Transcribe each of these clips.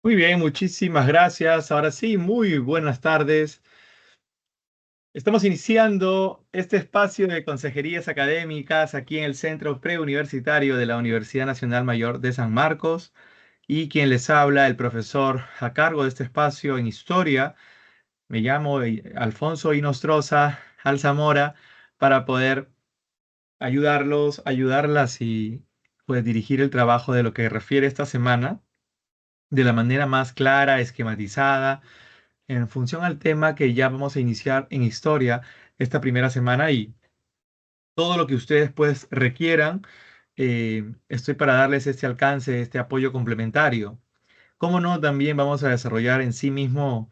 Muy bien, muchísimas gracias. Ahora sí, muy buenas tardes. Estamos iniciando este espacio de consejerías académicas aquí en el Centro Preuniversitario de la Universidad Nacional Mayor de San Marcos y quien les habla, el profesor a cargo de este espacio en historia. Me llamo Alfonso Inostroza Alzamora para poder ayudarlas y pues dirigir el trabajo de lo que refiere esta semana de la manera más clara, esquematizada en función al tema que ya vamos a iniciar en historia esta primera semana y todo lo que ustedes pues requieran, estoy para darles este alcance, este apoyo complementario. Cómo no, también vamos a desarrollar en sí mismo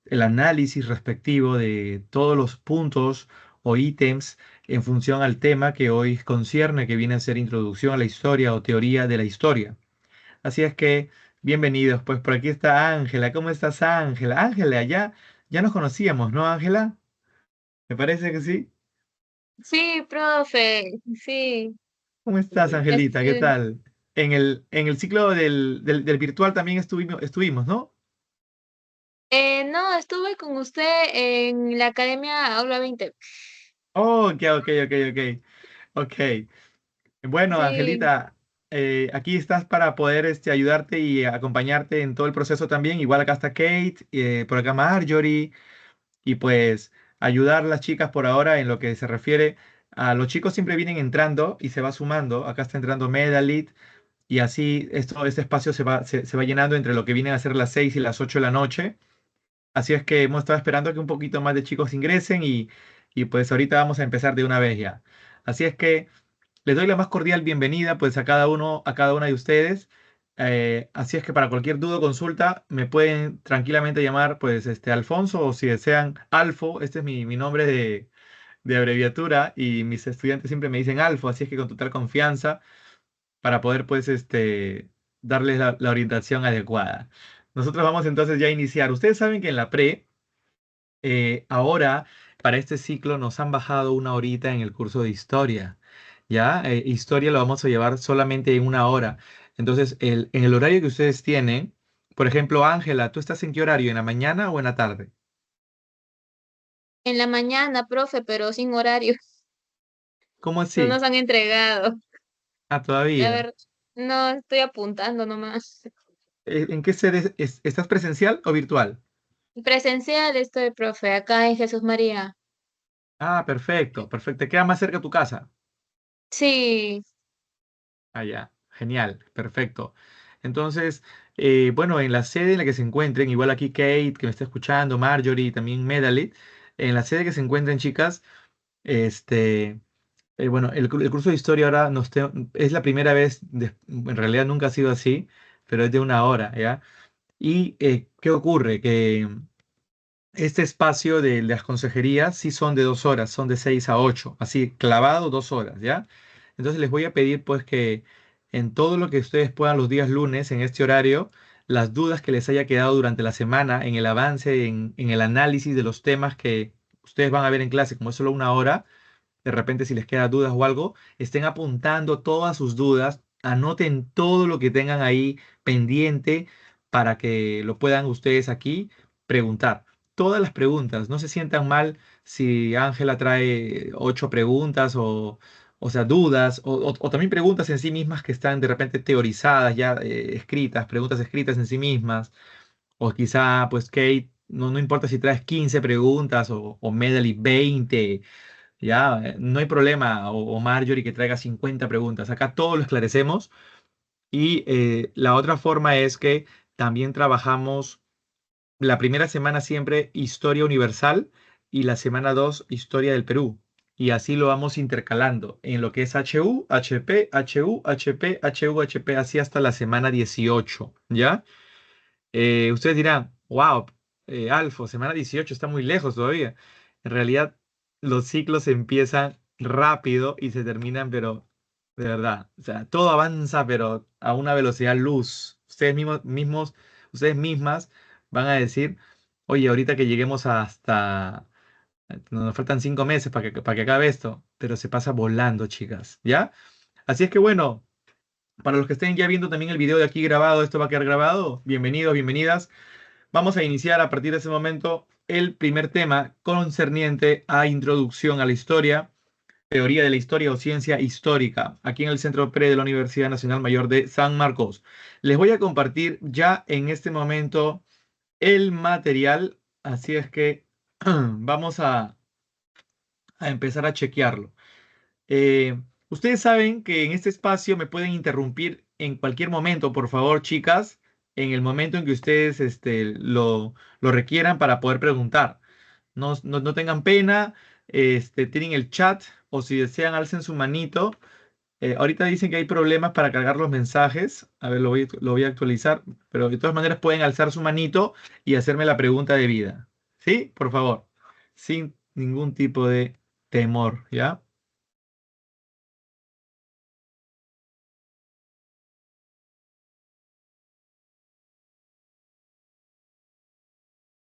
el análisis respectivo de todos los puntos o ítems en función al tema que hoy concierne, que viene a ser introducción a la historia o teoría de la historia. Así es que, bienvenidos, pues por aquí está Ángela. ¿Cómo estás, Ángela? Ángela, ya nos conocíamos, ¿no, Ángela? Me parece que sí. Sí, profe, sí. ¿Cómo estás, Angelita? ¿Qué Este, tal? En el ciclo del virtual también estuvimos, ¿no? no, estuve con usted en la Academia Aula 20. Oh, ok, ok, ok, ok. Ok. Bueno, Sí, Angelita, aquí estás para poder ayudarte y acompañarte en todo el proceso también. Igual acá está Kate, por acá Marjorie. Y pues ayudar a las chicas por ahora en lo que se refiere a los chicos siempre vienen entrando y se va sumando. Acá está entrando Medalit y así este espacio se va llenando entre lo que vienen a ser las 6 y las 8 de la noche. Así es que hemos estado esperando que un poquito más de chicos ingresen y pues ahorita vamos a empezar de una vez ya. Así es que les doy la más cordial bienvenida pues a cada uno, a cada una de ustedes. Así es que para cualquier duda o consulta me pueden tranquilamente llamar pues Alfonso o si desean Alfo, este es mi nombre de abreviatura y mis estudiantes siempre me dicen Alfo, así es que con total confianza para poder pues darles la orientación adecuada. Nosotros vamos entonces ya a iniciar. Ustedes saben que en la pre, ahora para este ciclo nos han bajado una horita en el curso de historia. ¿Ya? Historia lo vamos a llevar solamente en una hora. Entonces, en el horario que ustedes tienen, por ejemplo, Ángela, ¿tú estás en qué horario? ¿En la mañana o en la tarde? en la mañana, profe, pero sin horario. ¿Cómo No así? nos han entregado. Ah, A todavía. ver, no, estoy apuntando nomás. ¿En qué sede estás presencial o virtual? Presencial estoy, profe, acá en Jesús María. Ah, perfecto, perfecto. ¿Te queda más cerca tu casa? Sí, Ah, ya. Genial, perfecto. Entonces, bueno, en la sede en la que se encuentren, igual aquí Kate, que me está escuchando, Marjorie, y también Medalit, en la sede que se encuentren, chicas, este, bueno, el curso de historia ahora es la primera vez, en realidad nunca ha sido así, pero es de una hora, ¿ya? ¿Y qué ocurre? Que este espacio de las consejerías sí son de 2 horas, son de 6 a 8, así clavado 2 horas, ¿ya? Entonces les voy a pedir pues que en todo lo que ustedes puedan los días lunes en este horario, las dudas que les haya quedado durante la semana en el avance, en el análisis de los temas que ustedes van a ver en clase, como es solo una hora, de repente si les queda dudas o algo, estén apuntando todas sus dudas, anoten todo lo que tengan ahí pendiente para que lo puedan ustedes aquí preguntar. Todas las preguntas, no se sientan mal si Ángela trae 8 preguntas o sea, dudas o también preguntas en sí mismas que están de repente teorizadas, ya escritas, preguntas escritas en sí mismas. O quizá, pues, Kate, no importa si traes 15 preguntas o Medley 20, ya, no hay problema. O Marjorie que traiga 50 preguntas. Acá todo lo esclarecemos. Y la otra forma es que también trabajamos la primera semana siempre historia universal y la semana 2 historia del Perú. Y así lo vamos intercalando en lo que es HU, HP, HU, HP, HU, HP, así hasta la semana 18, ¿ya? Ustedes dirán, wow, Alfo, semana 18 está muy lejos todavía. En realidad, los ciclos empiezan rápido y se terminan, pero de verdad, o sea, todo avanza, pero a una velocidad luz. Ustedes mismas van a decir, oye, ahorita que lleguemos hasta, nos faltan 5 meses para que acabe esto, pero se pasa volando, chicas, ¿ya? Así es que bueno. Para los que estén ya viendo también el video de aquí grabado, esto va a quedar grabado. Bienvenidos, bienvenidas. Vamos a iniciar a partir de ese momento el primer tema concerniente a introducción a la historia, teoría de la historia o ciencia histórica, aquí en el Centro PRE de la Universidad Nacional Mayor de San Marcos. Les voy a compartir ya en este momento el material, así es que vamos a empezar a chequearlo. Ustedes saben que en este espacio me pueden interrumpir en cualquier momento, por favor, chicas, en el momento en que ustedes lo requieran para poder preguntar. No tengan pena, tienen el chat o si desean, alcen su manito. Ahorita dicen que hay problemas para cargar los mensajes. A ver, lo voy a actualizar, pero de todas maneras pueden alzar su manito y hacerme la pregunta de vida. ¿Sí? Por favor, sin ningún tipo de temor, ¿ya?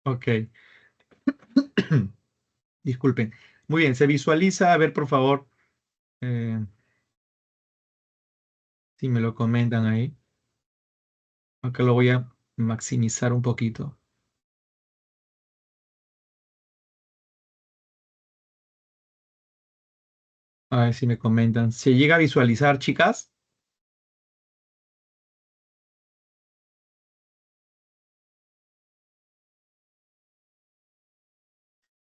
Ok. Disculpen. Muy bien, se visualiza. A ver, por favor, eh, si me lo comentan ahí. Acá lo voy a maximizar un poquito. A ver si me comentan. ¿Se llega a visualizar, chicas?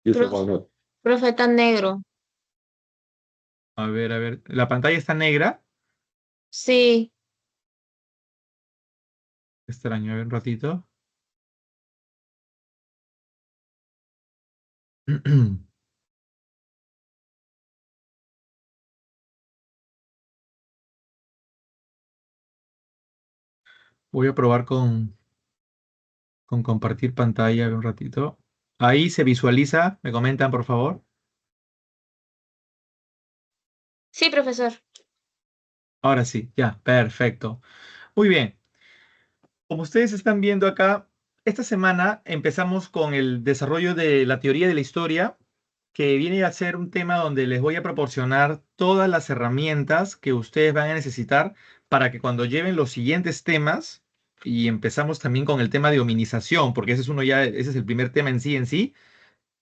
Prof- Profeta negro. A ver. ¿La pantalla está negra? Sí, Extraño, a ver un ratito. Voy a probar con compartir pantalla a ver un ratito. Ahí se visualiza. ¿Me comentan, por favor? sí, profesor. Ahora sí, ya, perfecto. Muy bien. Como ustedes están viendo acá, esta semana empezamos con el desarrollo de la teoría de la historia, que viene a ser un tema donde les voy a proporcionar todas las herramientas que ustedes van a necesitar para que cuando lleven los siguientes temas, y empezamos también con el tema de hominización, porque ese es uno ya, ese es el primer tema en sí,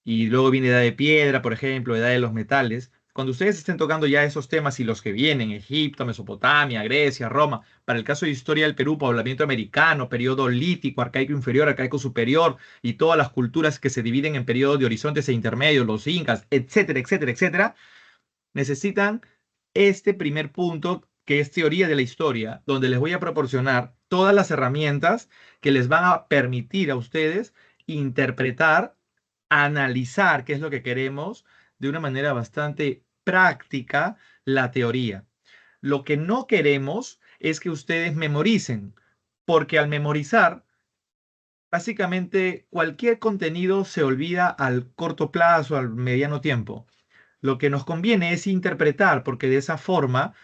y luego viene Edad de Piedra, por ejemplo, Edad de los Metales. Cuando ustedes estén tocando ya esos temas y los que vienen, Egipto, Mesopotamia, Grecia, Roma, para el caso de historia del Perú, poblamiento americano, periodo lítico, arcaico inferior, arcaico superior, y todas las culturas que se dividen en periodos de horizontes e intermedios, los incas, etcétera, etcétera, etcétera, necesitan este primer punto que es teoría de la historia, donde les voy a proporcionar todas las herramientas que les van a permitir a ustedes interpretar, analizar qué es lo que queremos de una manera bastante práctica la teoría. Lo que no queremos es que ustedes memoricen, porque al memorizar, básicamente cualquier contenido se olvida al corto plazo, al mediano tiempo. Lo que nos conviene es interpretar, porque de esa forma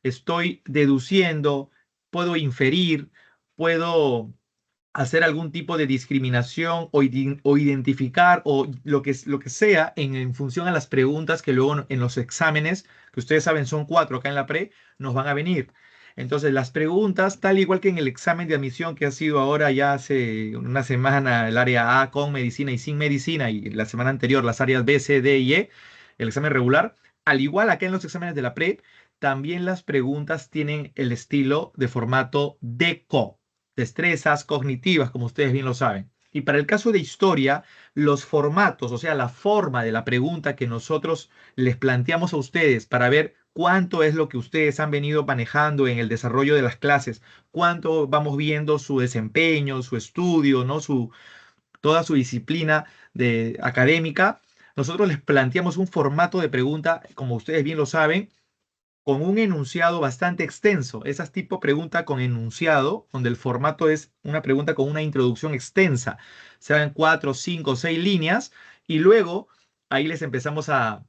estoy deduciendo, puedo inferir, puedo hacer algún tipo de discriminación o identificar o lo que sea en función a las preguntas que luego en los exámenes, que ustedes saben son cuatro acá en la pre, nos van a venir. Entonces, las preguntas, tal igual que en el examen de admisión que ha sido ahora ya hace una semana, el área A con medicina y sin medicina, y la semana anterior las áreas B, C, D y E, el examen regular, al igual acá en los exámenes de la pre, también las preguntas tienen el estilo de formato DECO, destrezas cognitivas, como ustedes bien lo saben. Y para el caso de historia, los formatos, o sea, la forma de la pregunta que nosotros les planteamos a ustedes para ver cuánto es lo que ustedes han venido manejando en el desarrollo de las clases, cuánto vamos viendo su desempeño, su estudio, ¿no? Toda su disciplina académica. Nosotros les planteamos un formato de pregunta, como ustedes bien lo saben, con un enunciado bastante extenso. Esas tipo pregunta con enunciado, donde el formato es una pregunta con una introducción extensa, sean 4, 5, 6 líneas, y luego ahí les empezamos a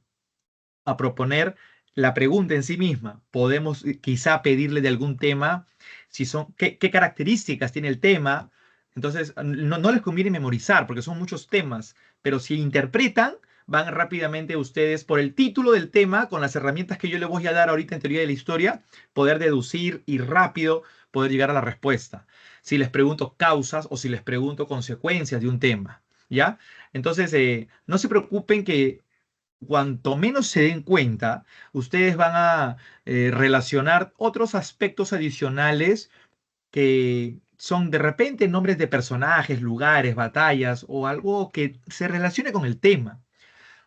proponer la pregunta en sí misma. Podemos quizá pedirle de algún tema, si son, qué características tiene el tema. Entonces, no les conviene memorizar porque son muchos temas, pero si interpretan, van rápidamente ustedes por el título del tema, con las herramientas que yo les voy a dar ahorita en teoría de la historia, poder deducir y rápido poder llegar a la respuesta. Si les pregunto causas o si les pregunto consecuencias de un tema, ¿ya? Entonces, no se preocupen que cuanto menos se den cuenta, ustedes van a relacionar otros aspectos adicionales que son de repente nombres de personajes, lugares, batallas o algo que se relacione con el tema.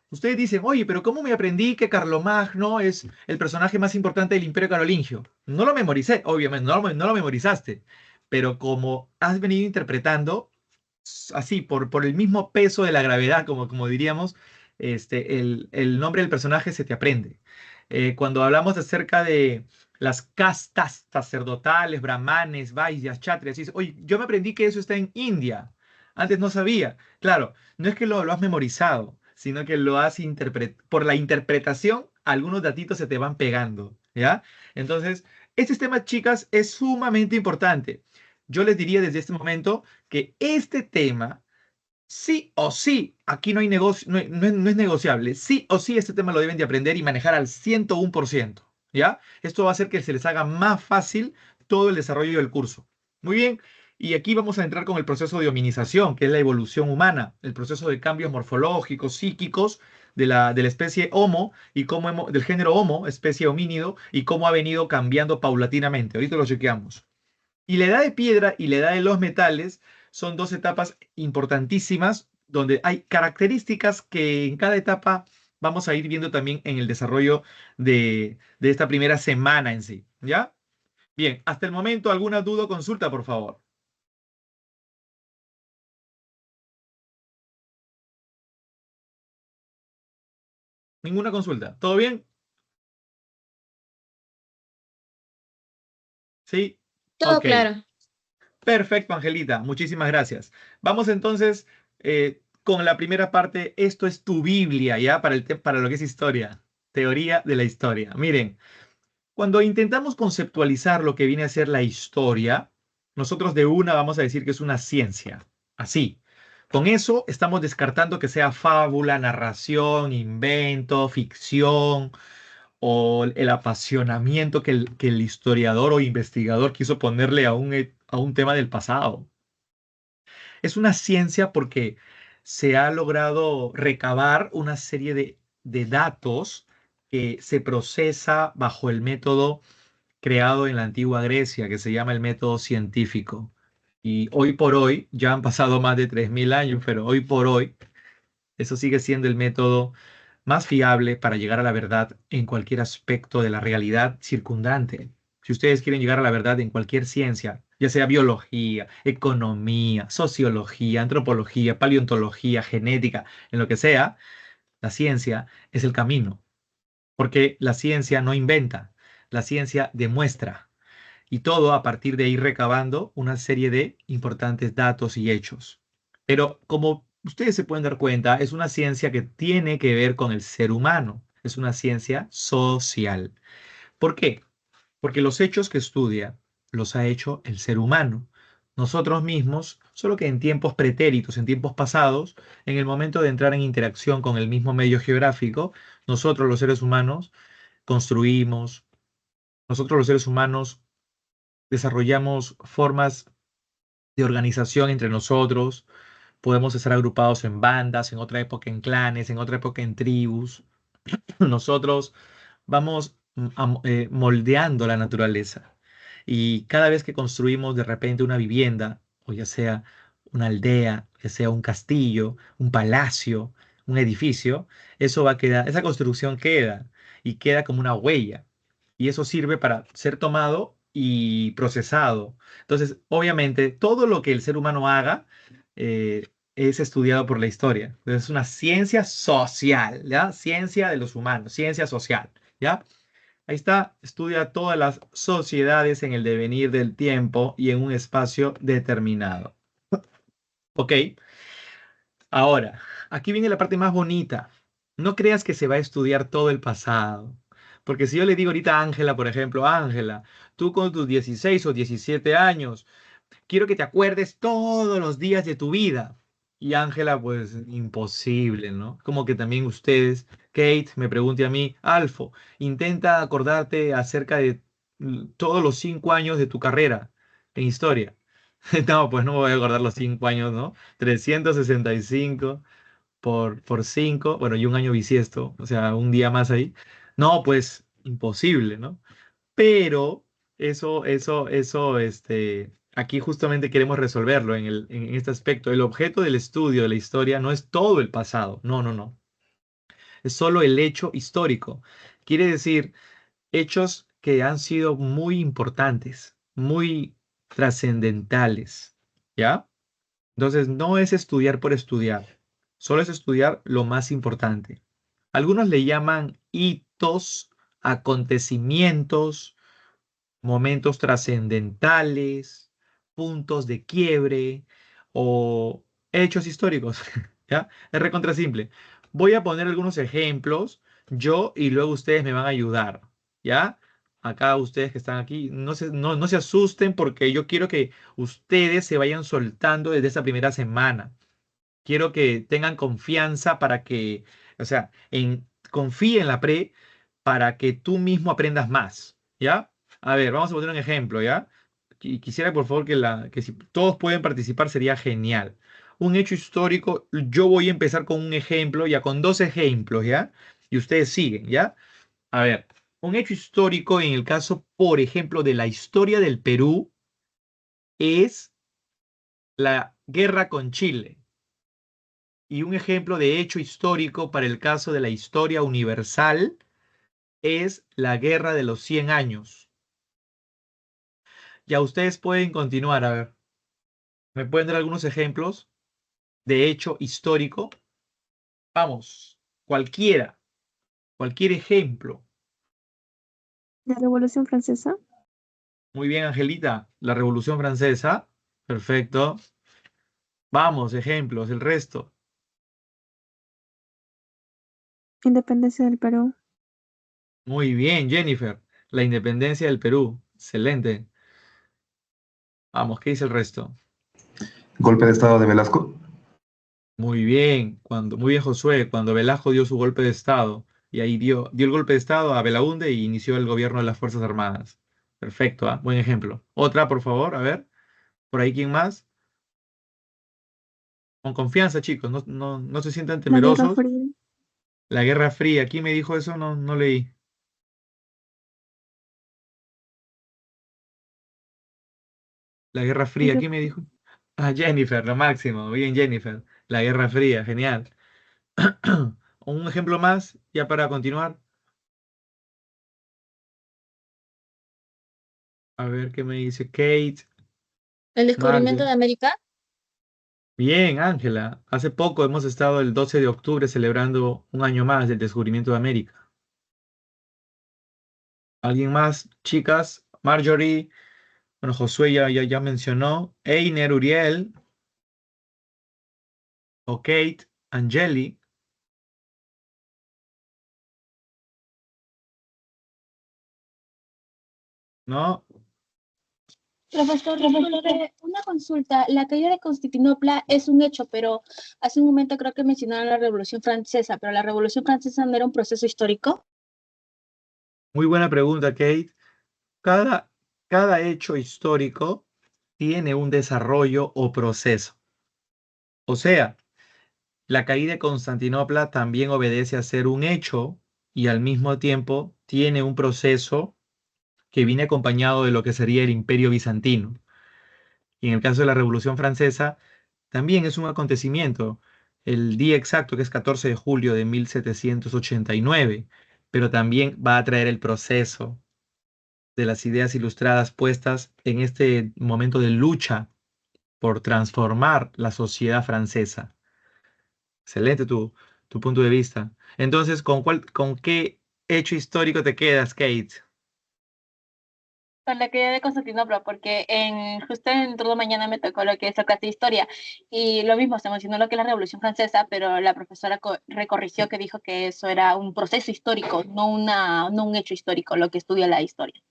Ustedes dicen, oye, pero ¿cómo me aprendí que Carlomagno es el personaje más importante del Imperio Carolingio? No lo memoricé, obviamente, no lo memorizaste, pero como has venido interpretando, así, por el mismo peso de la gravedad, como diríamos, el nombre del personaje se te aprende. Cuando hablamos acerca de las castas sacerdotales, brahmanes, vaisyas, kshatriyas, dices, oye, yo me aprendí que eso está en India. Antes no sabía. Claro, no es que lo has memorizado, sino que lo has interpretado. Por la interpretación, algunos datitos se te van pegando, ¿ya? Entonces, este tema, chicas, es sumamente importante. Yo les diría desde este momento que este tema, sí o sí, aquí no hay negocio, no es negociable, sí o sí este tema lo deben de aprender y manejar al 101%, ¿ya? Esto va a hacer que se les haga más fácil todo el desarrollo del curso. Muy bien, y aquí vamos a entrar con el proceso de hominización, que es la evolución humana, el proceso de cambios morfológicos, psíquicos de la especie Homo y del género Homo, especie homínido, y cómo ha venido cambiando paulatinamente. Ahorita lo chequeamos. Y la edad de piedra y la edad de los metales son dos etapas importantísimas donde hay características que en cada etapa vamos a ir viendo también en el desarrollo de esta primera semana en sí. ¿Ya? Bien, hasta el momento, ¿alguna duda o consulta, por favor? ¿Ninguna consulta? ¿Todo bien? ¿Sí? Todo Ok. claro. Perfecto, Angelita. Muchísimas gracias. Vamos entonces con la primera parte. Esto es tu Biblia, ¿ya? Para lo que es historia. Teoría de la historia. Miren. Cuando intentamos conceptualizar lo que viene a ser la historia, nosotros de una vamos a decir que es una ciencia. Así. Con eso estamos descartando que sea fábula, narración, invento, ficción o el apasionamiento que el historiador o investigador quiso ponerle a un tema del pasado. Es una ciencia porque se ha logrado recabar una serie de datos que se procesa bajo el método creado en la antigua Grecia, que se llama el método científico. Y hoy por hoy, ya han pasado más de 3.000 años, pero hoy por hoy, eso sigue siendo el método más fiable para llegar a la verdad en cualquier aspecto de la realidad circundante. Si ustedes quieren llegar a la verdad en cualquier ciencia, ya sea biología, economía, sociología, antropología, paleontología, genética, en lo que sea, la ciencia es el camino, porque la ciencia no inventa, la ciencia demuestra. Y todo a partir de ir recabando una serie de importantes datos y hechos. Pero como ustedes se pueden dar cuenta, es una ciencia que tiene que ver con el ser humano. Es una ciencia social. ¿Por qué? Porque los hechos que estudia los ha hecho el ser humano. Nosotros mismos, solo que en tiempos pretéritos, en tiempos pasados, en el momento de entrar en interacción con el mismo medio geográfico, nosotros los seres humanos construimos, nosotros los seres humanos desarrollamos formas de organización entre nosotros, podemos estar agrupados en bandas, en otra época en clanes, en otra época en tribus. Nosotros vamos moldeando la naturaleza y cada vez que construimos de repente una vivienda, o ya sea una aldea, ya sea un castillo, un palacio, un edificio, eso va a quedar, esa construcción queda y queda como una huella y eso sirve para ser tomado y procesado. Entonces, obviamente, todo lo que el ser humano haga es estudiado por la historia. Entonces, es una ciencia social, ¿ya? Ciencia de los humanos, ciencia social, ¿ya? Ahí está, estudia todas las sociedades en el devenir del tiempo y en un espacio determinado. Ok, ahora, aquí viene la parte más bonita. No creas que se va a estudiar todo el pasado. Porque si yo le digo ahorita a Ángela, por ejemplo, Ángela, tú con tus 16 o 17 años, quiero que te acuerdes todos los días de tu vida. Y Ángela, pues imposible, ¿no? Como que también ustedes, Kate me pregunte a mí, Alfo, intenta acordarte acerca de todos los 5 años de tu carrera en historia. No, pues no me voy a acordar los 5 años, ¿no? 365 por 5, bueno, y un año bisiesto, o sea, un día más ahí. No, pues imposible, ¿no? Pero aquí justamente queremos resolverlo en este aspecto. El objeto del estudio de la historia no es todo el pasado, no, no, no. Es solo el hecho histórico. Quiere decir, hechos que han sido muy importantes, muy trascendentales, ¿ya? Entonces, no es estudiar por estudiar, solo es estudiar lo más importante. Algunos le llaman hitos, acontecimientos, momentos trascendentales, puntos de quiebre o hechos históricos. ¿Ya? Es recontra simple. Voy a poner algunos ejemplos yo y luego ustedes me van a ayudar. ¿Ya? Acá ustedes que están aquí, no se asusten porque yo quiero que ustedes se vayan soltando desde esa primera semana. Quiero que tengan confianza para que, o sea, confíe en la pre para que tú mismo aprendas más, ¿ya? A ver, vamos a poner un ejemplo, ¿ya? Y quisiera, por favor, que si todos pueden participar sería genial. Un hecho histórico, yo voy a empezar con un ejemplo, ya con dos ejemplos, ¿ya? Y ustedes siguen, ¿ya? A ver, un hecho histórico en el caso, por ejemplo, de la historia del Perú es la guerra con Chile. Y un ejemplo de hecho histórico para el caso de la historia universal es la Guerra de los 100 años. Ya ustedes pueden continuar, a ver, ¿me pueden dar algunos ejemplos de hecho histórico? Vamos, cualquiera, cualquier ejemplo. La Revolución Francesa, Muy bien, Angelita, la Revolución Francesa. Perfecto. Vamos, ejemplos, el resto. Independencia del Perú, Muy bien, Jennifer, la independencia del Perú. Excelente. Vamos, ¿qué dice el resto? Golpe de estado de Velasco. Muy bien, Josué, cuando Velasco dio su golpe de estado y ahí dio el golpe de estado a Belaúnde y inició el gobierno de las Fuerzas Armadas. Perfecto, ¿ah? Buen ejemplo. Otra, por favor, a ver, por ahí, ¿quién más? Con confianza, chicos, no se sientan la Guerra temerosos. Fría, La Guerra Fría, ¿quién me dijo eso? No leí. La Guerra Fría, Guerra ¿quién me dijo? Ah, Jennifer, lo máximo. Bien, Jennifer. La Guerra Fría, genial. Un ejemplo más, ya para continuar. A ver qué me dice Kate, El descubrimiento Marjorie. de América. Bien, Ángela. Hace poco hemos estado el 12 de octubre celebrando un año más del descubrimiento de América. ¿Alguien más? Chicas, Marjorie, bueno, Josué ya mencionó, Einer, Uriel, o Kate, Angeli, ¿no? Profesor, disculpe, una consulta. La caída de Constantinopla es un hecho, pero hace un momento creo que mencionaron la Revolución Francesa, pero la Revolución Francesa no era un proceso histórico. Muy buena pregunta, Kate. Cada, cada hecho histórico tiene un desarrollo o proceso. O sea, la caída de Constantinopla también obedece a ser un hecho y al mismo tiempo tiene un proceso que viene acompañado de lo que sería el Imperio Bizantino. Y en el caso de la Revolución Francesa, también es un acontecimiento, el día exacto que es 14 de julio de 1789, pero también va a traer el proceso de las ideas ilustradas puestas en este momento de lucha por transformar la sociedad francesa. Excelente tu punto de vista. Entonces, con qué hecho histórico te quedas, Kate? Con la caída de Constantinopla, porque justo en todo mañana me tocó lo que es la clase de historia, y lo mismo, se mencionó lo que es la Revolución Francesa, pero la profesora recorrigió que dijo que eso era un proceso histórico, no un hecho histórico, lo que estudia la historia.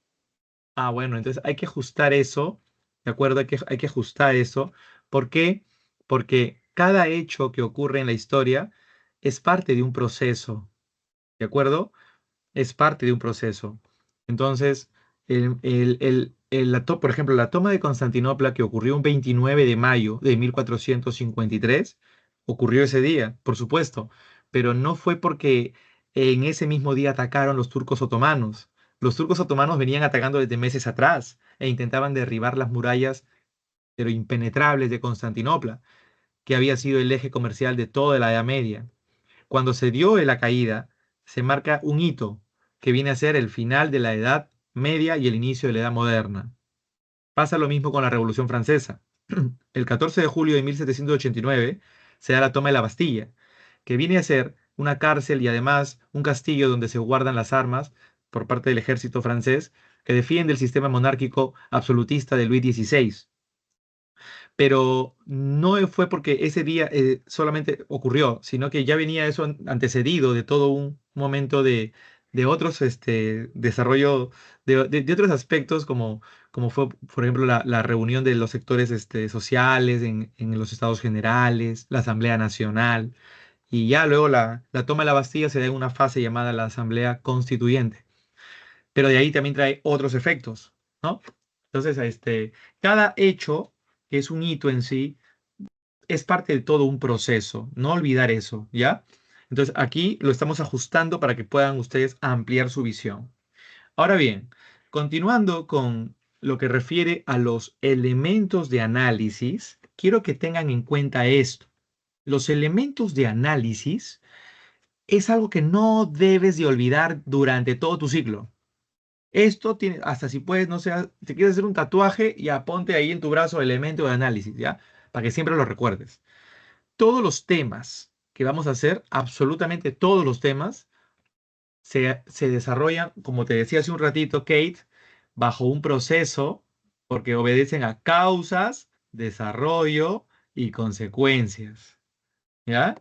Ah, bueno, entonces hay que ajustar eso, ¿de acuerdo? Hay que ajustar eso. ¿Por qué? Porque cada hecho que ocurre en la historia es parte de un proceso, ¿de acuerdo? Es parte de un proceso. Entonces, por ejemplo, la toma de Constantinopla que ocurrió un 29 de mayo de 1453, ocurrió ese día, por supuesto, pero no fue porque en ese mismo día atacaron los turcos otomanos. Los turcos otomanos venían atacando desde meses atrás e intentaban derribar las murallas, pero impenetrables de Constantinopla, que había sido el eje comercial de toda la Edad Media. Cuando se dio la caída, se marca un hito que viene a ser el final de la Edad Media y el inicio de la Edad Moderna. Pasa lo mismo con la Revolución Francesa. El 14 de julio de 1789 se da la toma de la Bastilla, que viene a ser una cárcel y además un castillo donde se guardan las armas por parte del ejército francés que defiende el sistema monárquico absolutista de Luis XVI. Pero no fue porque ese día solamente ocurrió, sino que ya venía eso antecedido de todo un momento de otros desarrollo de otros aspectos como fue, por ejemplo, la reunión de los sectores sociales en los estados generales, la Asamblea Nacional, y ya luego la toma de la Bastilla se da en una fase llamada la Asamblea Constituyente. Pero de ahí también trae otros efectos, ¿no? Entonces, cada hecho, que es un hito en sí, es parte de todo un proceso. No olvidar eso, ¿ya? Entonces, aquí lo estamos ajustando para que puedan ustedes ampliar su visión. Ahora bien, continuando con lo que refiere a los elementos de análisis, quiero que tengan en cuenta esto. Los elementos de análisis es algo que no debes de olvidar durante todo tu ciclo. Esto tiene, hasta si puedes, no sé, si quieres hacer un tatuaje, ya ponte ahí en tu brazo elemento de análisis, ¿ya? Para que siempre lo recuerdes. Todos los temas que vamos a hacer, absolutamente todos los temas, se desarrollan, como te decía hace un ratito, Kate, bajo un proceso, porque obedecen a causas, desarrollo y consecuencias, ¿ya?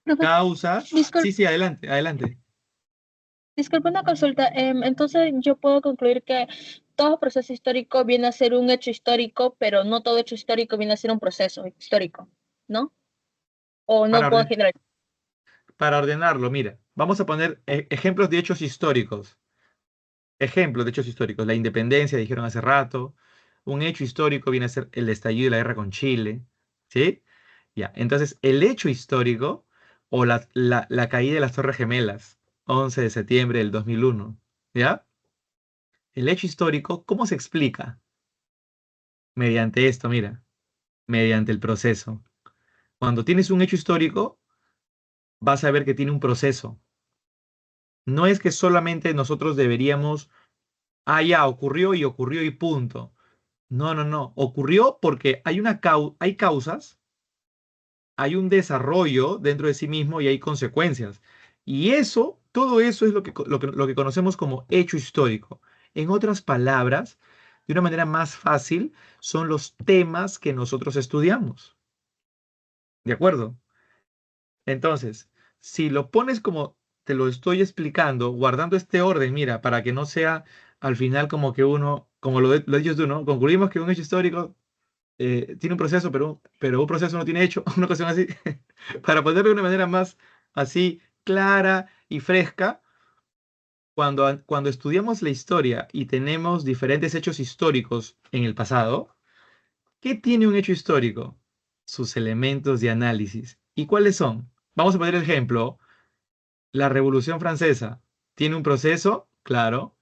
Profe, Causas. Sí, disculpe, sí, adelante, adelante. disculpe una consulta. Entonces yo puedo concluir que todo proceso histórico viene a ser un hecho histórico, pero no todo hecho histórico viene a ser un proceso histórico, ¿no? O no Para puedo orden- generar. para ordenarlo, mira, vamos a poner ejemplos de hechos históricos. Ejemplos de hechos históricos. La independencia, dijeron hace rato. Un hecho histórico viene a ser el estallido de la guerra con Chile. ¿Sí? Ya. Entonces, el hecho histórico o la caída de las Torres Gemelas, 11 de septiembre del 2001. ¿Ya? El hecho histórico, ¿cómo se explica? Mediante esto, mira, mediante el proceso. Cuando tienes un hecho histórico, vas a ver que tiene un proceso. No es que solamente nosotros deberíamos, ya, ocurrió y punto. No, no, no. Ocurrió porque hay causas, hay un desarrollo dentro de sí mismo y hay consecuencias. Y eso, todo eso es lo que conocemos como hecho histórico. En otras palabras, de una manera más fácil, son los temas que nosotros estudiamos. ¿De acuerdo? Entonces, si lo pones como te lo estoy explicando, guardando este orden, mira, para que no sea al final como que uno, como lo dices tú, ¿no? Concluimos que un hecho histórico tiene un proceso, pero un proceso no tiene hecho, una cuestión así, para ponerlo de una manera más así clara y fresca, cuando estudiamos la historia y tenemos diferentes hechos históricos en el pasado, ¿qué tiene un hecho histórico? Sus elementos de análisis. ¿Y cuáles son? Vamos a poner el ejemplo, la Revolución Francesa tiene un proceso, claro,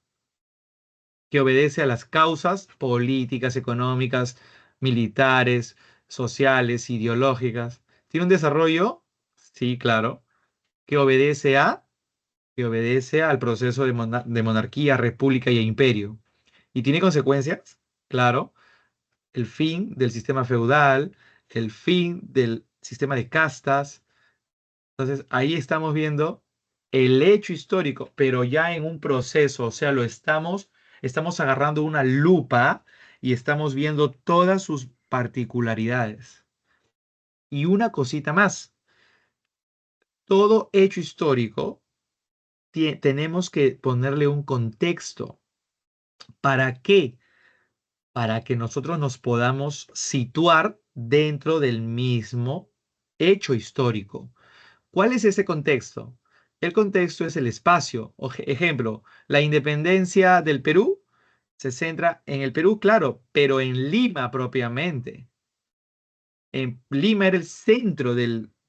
que obedece a las causas políticas, económicas, militares, sociales, ideológicas. Tiene un desarrollo, sí, claro, que obedece que obedece al proceso de monarquía, república y imperio. Y tiene consecuencias, claro, el fin del sistema feudal, el fin del sistema de castas. Entonces, ahí estamos viendo el hecho histórico, pero ya en un proceso, o sea, estamos agarrando una lupa y estamos viendo todas sus particularidades. Y una cosita más, todo hecho histórico tenemos que ponerle un contexto. ¿Para qué? Para que nosotros nos podamos situar dentro del mismo, hecho histórico. ¿Cuál es ese contexto? El contexto es el espacio. Ejemplo, la independencia del Perú se centra en el Perú, claro, pero en Lima propiamente. En Lima era el centro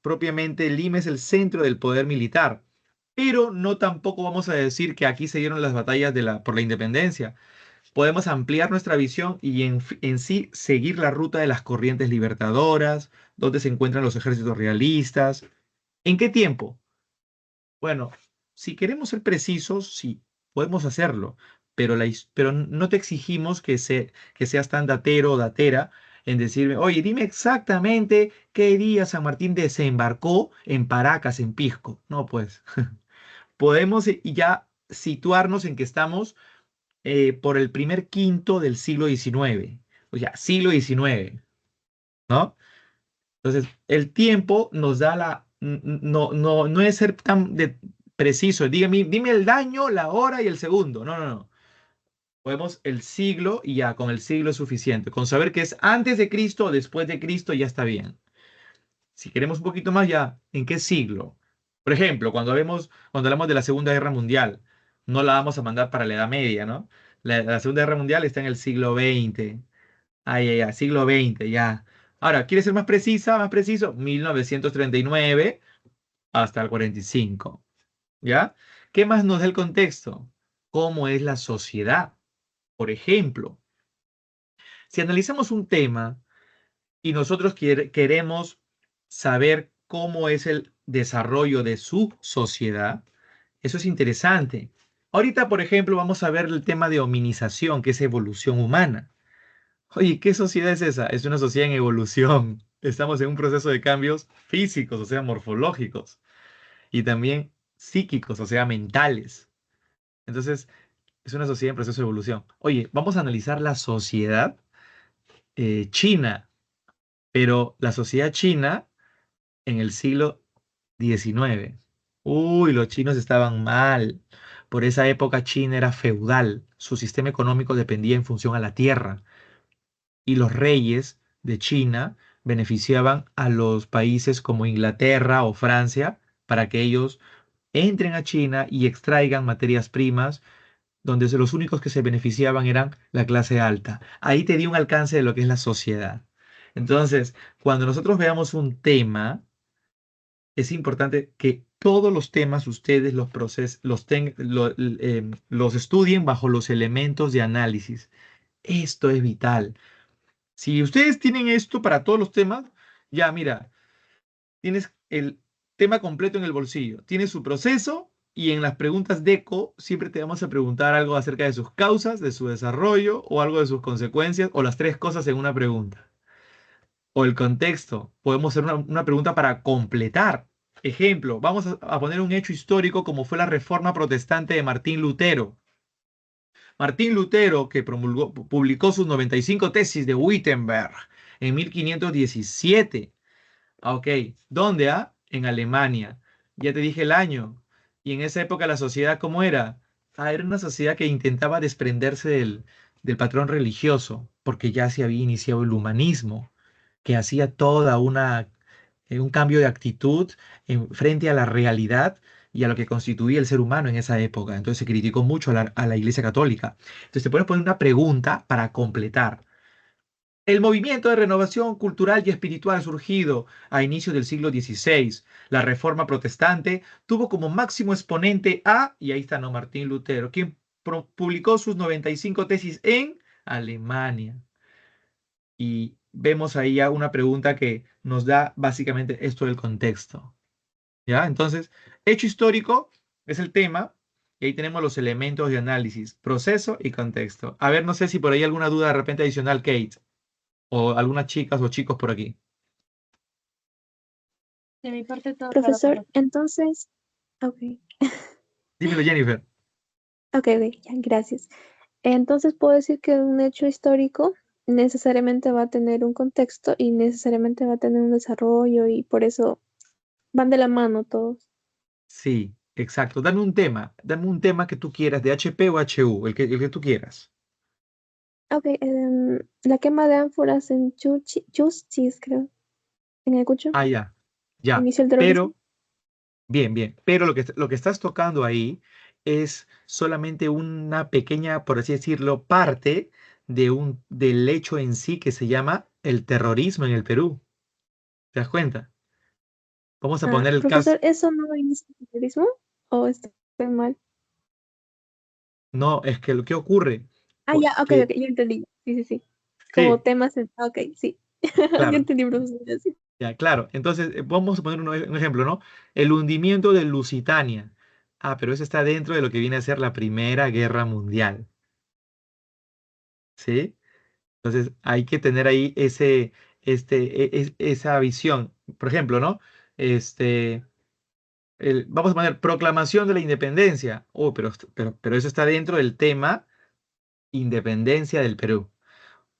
propiamente Lima es el centro del poder militar. Pero no tampoco vamos a decir que aquí se dieron las batallas por la independencia. Podemos ampliar nuestra visión y en sí seguir la ruta de las corrientes libertadoras, donde se encuentran los ejércitos realistas. ¿En qué tiempo? Bueno, si queremos ser precisos, sí, podemos hacerlo, pero, pero no te exigimos que seas tan datero o datera en decirme, oye, dime exactamente qué día San Martín desembarcó en Paracas, en Pisco. No, pues, podemos y ya situarnos en que estamos por el primer quinto del siglo XIX, o sea, siglo XIX, ¿no? Entonces, el tiempo nos da no es ser tan preciso. Dime el año, la hora y el segundo. No, no, no. Podemos el siglo y ya con el siglo es suficiente. Con saber que es antes de Cristo o después de Cristo ya está bien. Si queremos un poquito más, ya, ¿en qué siglo? Por ejemplo, cuando hablamos de la Segunda Guerra Mundial, no la vamos a mandar para la Edad Media, ¿no? La Segunda Guerra Mundial está en el siglo XX. Ay, ay, ay, siglo XX, ya. Ahora, ¿quieres ser más precisa, más preciso? 1939 hasta el 45, ¿ya? ¿Qué más nos da el contexto? ¿Cómo es la sociedad? Por ejemplo, si analizamos un tema y nosotros queremos saber cómo es el desarrollo de su sociedad, eso es interesante. Ahorita, por ejemplo, vamos a ver el tema de hominización, que es evolución humana. Oye, ¿qué sociedad es esa? Es una sociedad en evolución. Estamos en un proceso de cambios físicos, o sea, morfológicos, y también psíquicos, o sea, mentales. Entonces, es una sociedad en proceso de evolución. Oye, vamos a analizar la sociedad china, pero la sociedad china en el siglo XIX. Uy, los chinos estaban mal. Por esa época China era feudal. Su sistema económico dependía en función a la tierra. Y los reyes de China beneficiaban a los países como Inglaterra o Francia para que ellos entren a China y extraigan materias primas, donde los únicos que se beneficiaban eran la clase alta. Ahí te di un alcance de lo que es la sociedad. Entonces, cuando nosotros veamos un tema, es importante que todos los temas ustedes los estudien bajo los elementos de análisis. Esto es vital. Si ustedes tienen esto para todos los temas, ya mira, tienes el tema completo en el bolsillo. Tienes su proceso y en las preguntas de ECO siempre te vamos a preguntar algo acerca de sus causas, de su desarrollo o algo de sus consecuencias o las tres cosas en una pregunta. O el contexto. Podemos hacer una pregunta para completar. Ejemplo, vamos a poner un hecho histórico como fue la Reforma Protestante de Martín Lutero. Martín Lutero, que publicó sus 95 tesis de Wittenberg en 1517. Ah, ok. ¿Dónde? En Alemania. Ya te dije el año. Y en esa época la sociedad, ¿cómo era? Era una sociedad que intentaba desprenderse del patrón religioso, porque ya se había iniciado el humanismo, que hacía un cambio de actitud frente a la realidad y a lo que constituía el ser humano en esa época. Entonces se criticó mucho a la Iglesia Católica. Entonces te puedes poner una pregunta para completar. El movimiento de renovación cultural y espiritual surgido a inicios del siglo XVI, la Reforma Protestante, tuvo como máximo exponente y ahí está, ¿no? Martín Lutero, quien publicó sus 95 tesis en Alemania. Y vemos ahí ya una pregunta que nos da básicamente esto del contexto. ¿Ya? Entonces, hecho histórico es el tema, y ahí tenemos los elementos de análisis, proceso y contexto. A ver, no sé si por ahí alguna duda de repente adicional, Kate, o algunas chicas o chicos por aquí. De mi parte todo claro, Profesor, Carlos. entonces, ok, Dímelo, Jennifer. ok, ya, gracias. Entonces puedo decir que un hecho histórico necesariamente va a tener un contexto y necesariamente va a tener un desarrollo y por eso van de la mano todos. Sí, exacto. Dame un tema que tú quieras, de HP o HU, el que tú quieras. Ok, la quema de ánforas en Chuschis, creo, en Ayacucho. Ah, ya. Ya, inició el terrorismo. pero, bien, bien, pero lo que estás tocando ahí es solamente una pequeña, por así decirlo, parte del hecho en sí que se llama el terrorismo en el Perú. ¿Te das cuenta? Vamos a Ah, poner el caso. profesor, ¿eso no inicia el terrorismo? ¿O estoy mal? No, es que lo que ocurre, Ah, ya, ok, que ok, ya entendí. Sí, sí, sí. Como sí, temas, ok, sí. Ya claro, entendí, profesor. Ya, sí. ya, claro. Entonces, vamos a poner un ejemplo, ¿no? El hundimiento de Lusitania. Ah, pero eso está dentro de lo que viene a ser la Primera Guerra Mundial, ¿sí? Entonces, hay que tener ahí esa visión. Por ejemplo, ¿no? Este, vamos a poner proclamación de la independencia. Oh, pero eso está dentro del tema independencia del Perú.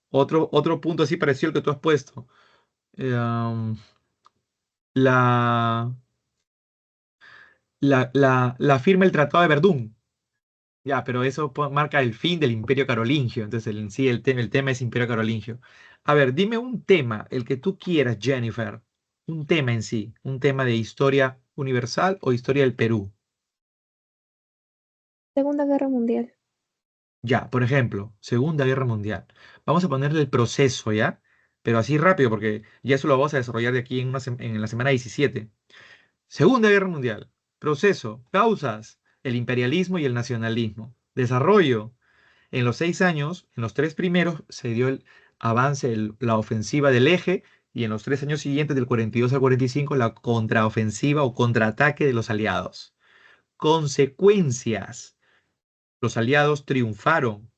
Otro punto así parecido al que tú has puesto. la, la firma del Tratado de Verdún. Ya, pero eso marca el fin del Imperio Carolingio. Entonces, en sí, el tema es Imperio Carolingio. A ver, dime un tema, el que tú quieras, Jennifer. Un tema en sí, un tema de historia universal o historia del Perú. Segunda Guerra Mundial. Ya, por ejemplo, Segunda Guerra Mundial. Vamos a ponerle el proceso, ¿ya? Pero así rápido, porque ya eso lo vamos a desarrollar de aquí en la semana 17. Segunda Guerra Mundial. Proceso. Causas. El imperialismo y el nacionalismo. Desarrollo. En los 6 años, en los tres primeros, se dio el avance, la ofensiva del eje, y en los 3 años siguientes, del 42 al 45, la contraofensiva o contraataque de los aliados. Consecuencias. Los aliados triunfaron,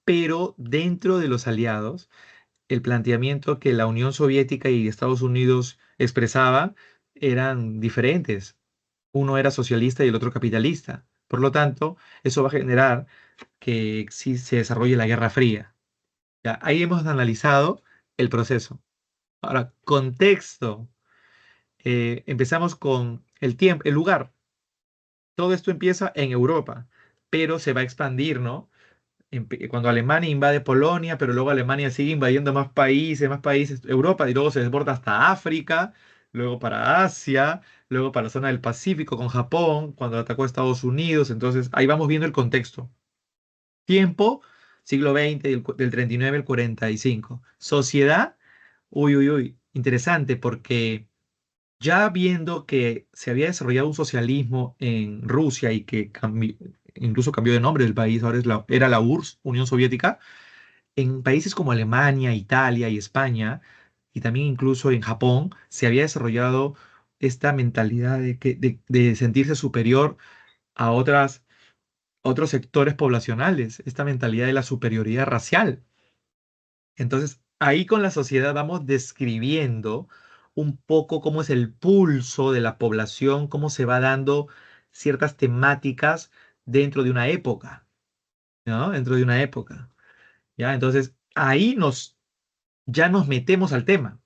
pero dentro de los aliados, el planteamiento que la Unión Soviética y Estados Unidos expresaban eran diferentes. Uno era socialista y el otro capitalista. Por lo tanto, eso va a generar que sí se desarrolle la Guerra Fría. Ya, ahí hemos analizado el proceso. Ahora, contexto. Empezamos con el tiempo, el lugar. Todo esto empieza en Europa, pero se va a expandir, ¿no? Cuando Alemania invade Polonia, pero luego Alemania sigue invadiendo más países, Europa, y luego se desborda hasta África, luego para Asia, luego para la zona del Pacífico con Japón, cuando atacó a Estados Unidos. Entonces, ahí vamos viendo el contexto. Tiempo, siglo XX, del 39 al 45. Sociedad, uy, uy, uy, interesante porque ya viendo que se había desarrollado un socialismo en Rusia y que incluso cambió de nombre del país, ahora era la URSS, Unión Soviética, en países como Alemania, Italia y España, y también incluso en Japón, se había desarrollado esta mentalidad de sentirse superior a otros sectores poblacionales, esta mentalidad de la superioridad racial. Entonces, ahí con la sociedad vamos describiendo un poco cómo es el pulso de la población, cómo se va dando ciertas temáticas dentro de una época, ¿no? Dentro de una época, ¿ya? Entonces, ahí ya nos metemos al tema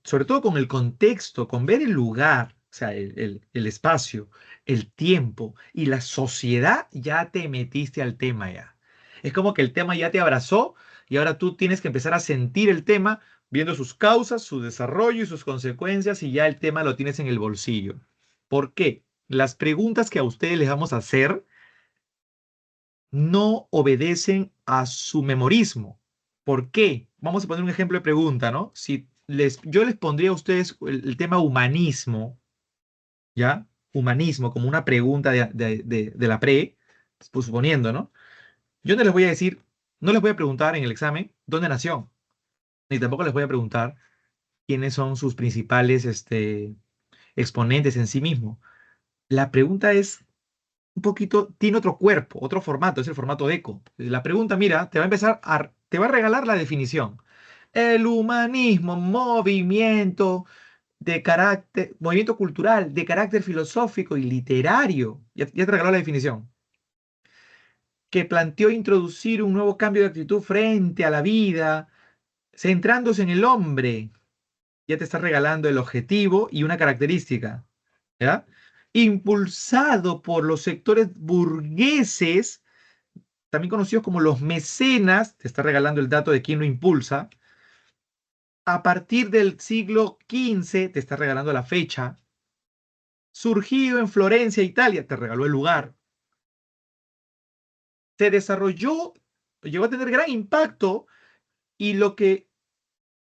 sobre todo con el contexto, con ver el lugar, o sea, el espacio, el tiempo y la sociedad, ya te metiste al tema ya. Es como que el tema ya te abrazó y ahora tú tienes que empezar a sentir el tema, viendo sus causas, su desarrollo y sus consecuencias, y ya el tema lo tienes en el bolsillo. ¿Por qué? Las preguntas que a ustedes les vamos a hacer no obedecen a su memorismo. ¿Por qué? Vamos a poner un ejemplo de pregunta, ¿no? Si yo les pondría a ustedes el tema humanismo, ¿ya? Humanismo como una pregunta de la pues suponiendo, ¿no? Yo no les voy a decir, no les voy a preguntar en el examen dónde nació, ni tampoco les voy a preguntar quiénes son sus principales exponentes en sí mismo. La pregunta es un poquito, tiene otro cuerpo, otro formato, es el formato de eco. La pregunta, mira, te va a regalar la definición. El humanismo, movimiento cultural de carácter filosófico y literario, ya te regaló la definición, que planteó introducir un nuevo cambio de actitud frente a la vida, centrándose en el hombre. Ya te está regalando el objetivo y una característica, ¿ya? Impulsado por los sectores burgueses, también conocidos como los mecenas, te está regalando el dato de quién lo impulsa, a partir del siglo XV, te está regalando la fecha. Surgido en Florencia, Italia, te regaló el lugar. Se desarrolló, llegó a tener gran impacto y lo que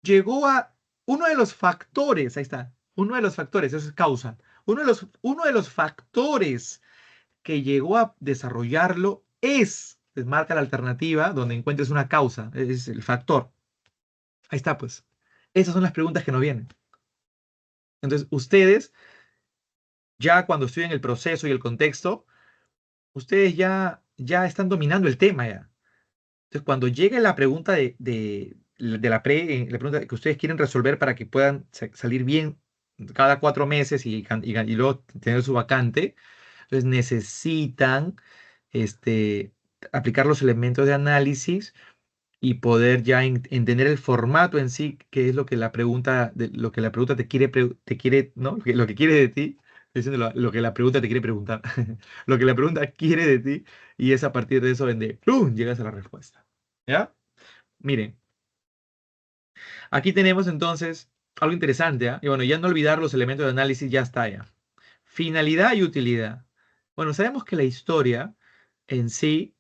llegó a uno de los factores, ahí está, uno de los factores, eso es causa, uno de los factores que llegó a desarrollarlo es marca la alternativa donde encuentres una causa, es el factor. Ahí está, pues. Esas son las preguntas que nos vienen. Entonces, ustedes, ya cuando estudian el proceso y el contexto, ustedes ya están dominando el tema ya. Entonces, cuando llegue la pregunta la pregunta que ustedes quieren resolver para que puedan salir bien cada 4 meses y luego tener su vacante, entonces necesitan aplicar los elementos de análisis y poder ya entender el formato en sí, que es lo que la pregunta, lo que la pregunta te quiere, ¿no? Lo que quiere de ti, estoy diciendo lo que la pregunta te quiere preguntar, lo que la pregunta quiere de ti, y es a partir de eso donde ¡plum! Llegas a la respuesta. ¿Ya? Miren, aquí tenemos entonces algo interesante, ¿ah? Y bueno, ya no olvidar los elementos de análisis, ya está ya. Finalidad y utilidad. Bueno, sabemos que la historia en sí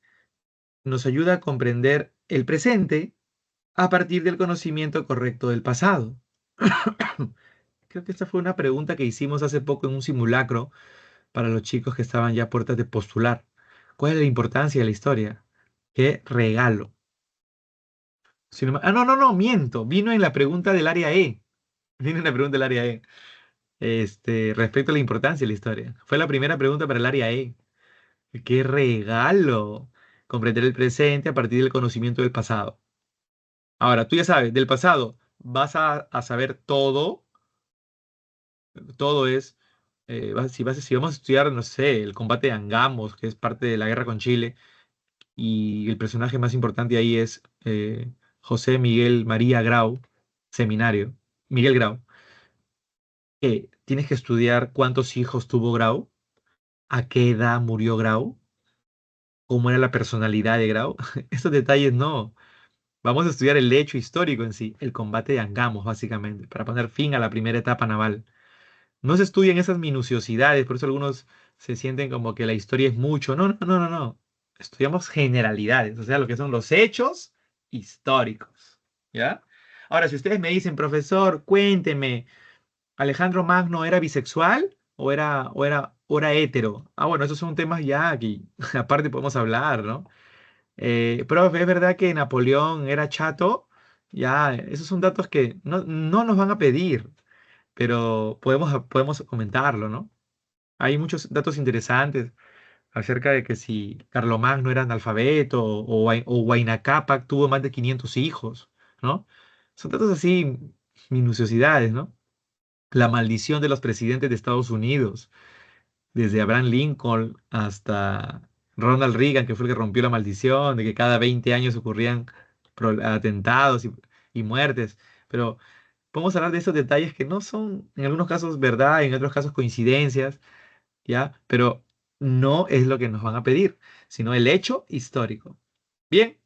nos ayuda a comprender el presente a partir del conocimiento correcto del pasado. Creo que esta fue una pregunta que hicimos hace poco en un simulacro para los chicos que estaban ya a puertas de postular. ¿Cuál es la importancia de la historia? ¡Qué regalo! No, miento. Vino en la pregunta del área E. Vino en la pregunta del área E. Respecto a la importancia de la historia. Fue la primera pregunta para el área E. ¡Qué regalo! Comprender el presente a partir del conocimiento del pasado. Ahora, tú ya sabes, del pasado vas a saber todo. Todo es, si vamos a estudiar, no sé, el combate de Angamos, que es parte de la guerra con Chile, y el personaje más importante ahí es José Miguel María Grau, seminario, Miguel Grau. Tienes que estudiar cuántos hijos tuvo Grau, a qué edad murió Grau, cómo era la personalidad de Grau. Estos detalles no. Vamos a estudiar el hecho histórico en sí, el combate de Angamos, básicamente, para poner fin a la primera etapa naval. No se estudian esas minuciosidades, por eso algunos se sienten como que la historia es mucho. No, no, no, no, no. Estudiamos generalidades, o sea, lo que son los hechos históricos. ¿Ya? Ahora, si ustedes me dicen, profesor, cuénteme, ¿Alejandro Magno era bisexual o era hetero? Ah, bueno, esos son temas ya que aparte podemos hablar, ¿no? Profe, ¿es verdad que Napoleón era chato? Ya, esos son datos que no nos van a pedir, pero podemos comentarlo, ¿no? Hay muchos datos interesantes acerca de que si Carlomagno era analfabeto o Huayna Cápac tuvo más de 500 hijos, ¿no? Son datos así, minuciosidades, ¿no? La maldición de los presidentes de Estados Unidos, desde Abraham Lincoln hasta Ronald Reagan, que fue el que rompió la maldición de que cada 20 años ocurrían atentados y muertes. Pero podemos hablar de esos detalles que no son en algunos casos verdad, en otros casos coincidencias, ¿ya? Pero no es lo que nos van a pedir, sino el hecho histórico. Bien,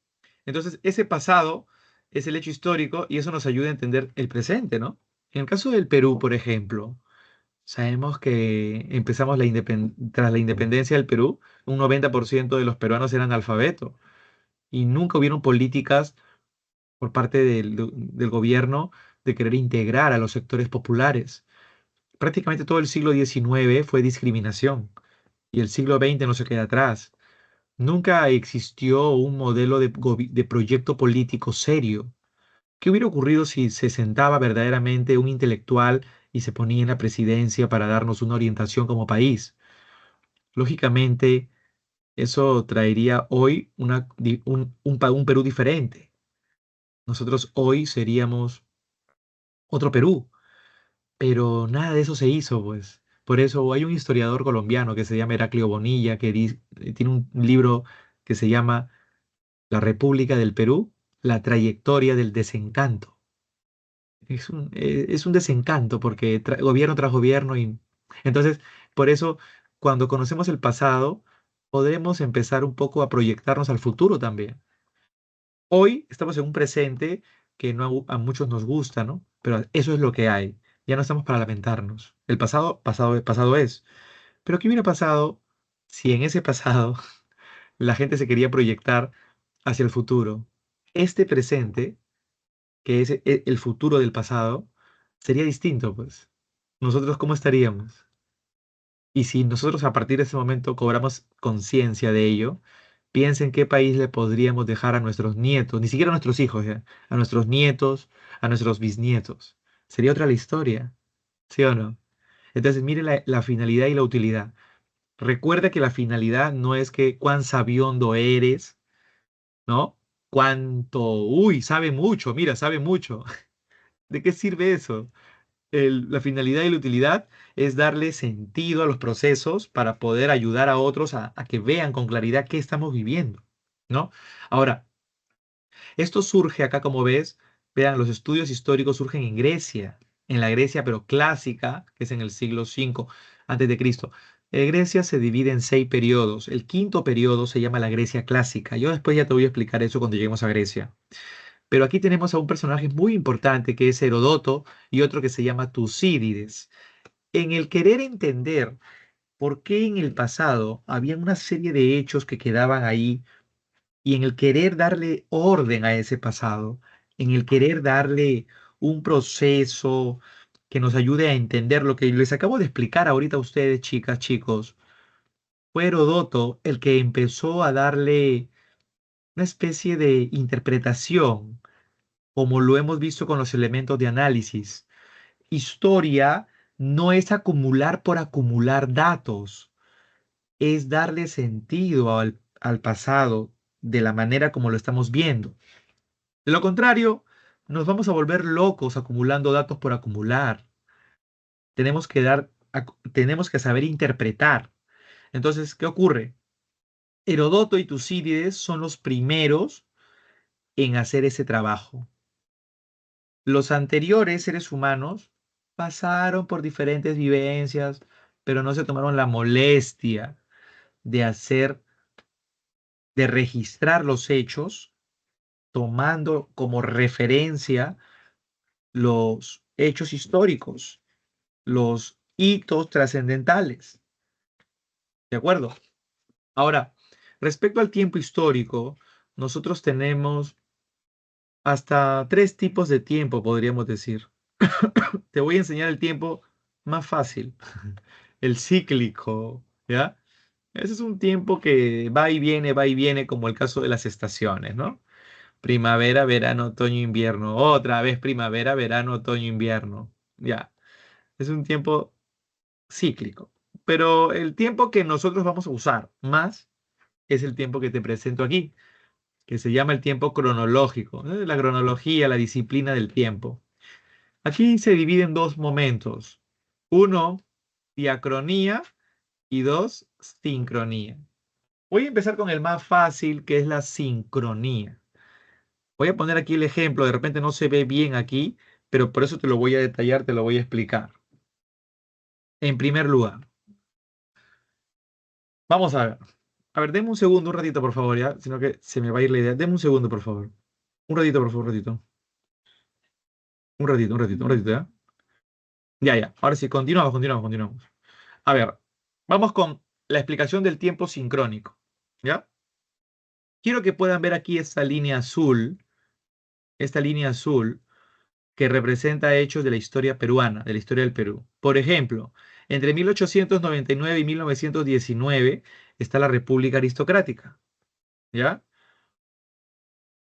entonces ese pasado es el hecho histórico y eso nos ayuda a entender el presente, ¿no? En el caso del Perú, por ejemplo, sabemos que empezamos tras la independencia del Perú, un 90% de los peruanos eran analfabetos y nunca hubieron políticas por parte del gobierno de querer integrar a los sectores populares. Prácticamente todo el siglo XIX fue discriminación y el siglo XX no se queda atrás. Nunca existió un modelo de proyecto político serio. ¿Qué hubiera ocurrido si se sentaba verdaderamente un intelectual y se ponía en la presidencia para darnos una orientación como país? Lógicamente, eso traería hoy un Perú diferente. Nosotros hoy seríamos otro Perú, pero nada de eso se hizo, pues. Por eso hay un historiador colombiano que se llama Heraclio Bonilla, que tiene un libro que se llama La República del Perú, la trayectoria del desencanto. Es un desencanto porque gobierno tras gobierno y entonces, por eso, cuando conocemos el pasado, podremos empezar un poco a proyectarnos al futuro también. Hoy estamos en un presente que no a muchos nos gusta, ¿no? Pero eso es lo que hay. Ya no estamos para lamentarnos. El pasado, pasado es. Pero ¿qué hubiera pasado si en ese pasado la gente se quería proyectar hacia el futuro? Este presente, que es el futuro del pasado, sería distinto, pues. ¿Nosotros cómo estaríamos? Y si nosotros a partir de ese momento cobramos conciencia de ello, piensen qué país le podríamos dejar a nuestros nietos, ni siquiera a nuestros hijos, ¿ya? A nuestros nietos, a nuestros bisnietos. Sería otra la historia, ¿sí o no? Entonces, mire la finalidad y la utilidad. Recuerda que la finalidad no es que cuán sabiondo eres, ¿no? Cuánto, uy, sabe mucho, mira, sabe mucho. ¿De qué sirve eso? La finalidad y la utilidad es darle sentido a los procesos para poder ayudar a otros a que vean con claridad qué estamos viviendo, ¿no? Ahora, esto surge acá, como ves, vean, los estudios históricos surgen en Grecia, en la Grecia, pero clásica, que es en el siglo V antes de Cristo. Grecia se divide en 6 periodos. El quinto periodo se llama la Grecia clásica. Yo después ya te voy a explicar eso cuando lleguemos a Grecia. Pero aquí tenemos a un personaje muy importante que es Herodoto y otro que se llama Tucídides. En el querer entender por qué en el pasado había una serie de hechos que quedaban ahí y en el querer darle orden a ese pasado, en el querer darle un proceso que nos ayude a entender lo que les acabo de explicar ahorita a ustedes, chicas, chicos, fue Herodoto el que empezó a darle una especie de interpretación, como lo hemos visto con los elementos de análisis. Historia no es acumular por acumular datos, es darle sentido al pasado de la manera como lo estamos viendo. De lo contrario, nos vamos a volver locos acumulando datos por acumular. Tenemos que saber interpretar. Entonces, ¿qué ocurre? Herodoto y Tucídides son los primeros en hacer ese trabajo. Los anteriores seres humanos pasaron por diferentes vivencias, pero no se tomaron la molestia de de registrar los hechos, tomando como referencia los hechos históricos, los hitos trascendentales. ¿De acuerdo? Ahora, respecto al tiempo histórico, nosotros tenemos hasta 3 tipos de tiempo, podríamos decir. Te voy a enseñar el tiempo más fácil, el cíclico, ¿ya? Ese es un tiempo que va y viene, como el caso de las estaciones, ¿no? Primavera, verano, otoño, invierno. Otra vez primavera, verano, otoño, invierno. Ya. Es un tiempo cíclico. Pero el tiempo que nosotros vamos a usar más es el tiempo que te presento aquí, que se llama el tiempo cronológico, ¿no? La cronología, la disciplina del tiempo. Aquí se divide en 2 momentos. Uno, diacronía y 2, sincronía. Voy a empezar con el más fácil, que es la sincronía. Voy a poner aquí el ejemplo, de repente no se ve bien aquí, pero por eso te lo voy a detallar, te lo voy a explicar. En primer lugar, vamos a ver. A ver, deme un segundo, un ratito, por favor, ya, sino que se me va a ir la idea. Deme un segundo, por favor. Un ratito, por favor, un ratito. Un ratito, ¿ya? Ya, ya. Ahora sí, continuamos. A ver, vamos con la explicación del tiempo sincrónico, ¿ya? Quiero que puedan ver aquí esta línea azul que representa hechos de la historia peruana, de la historia del Perú. Por ejemplo, entre 1899 y 1919 está la República Aristocrática, ¿ya?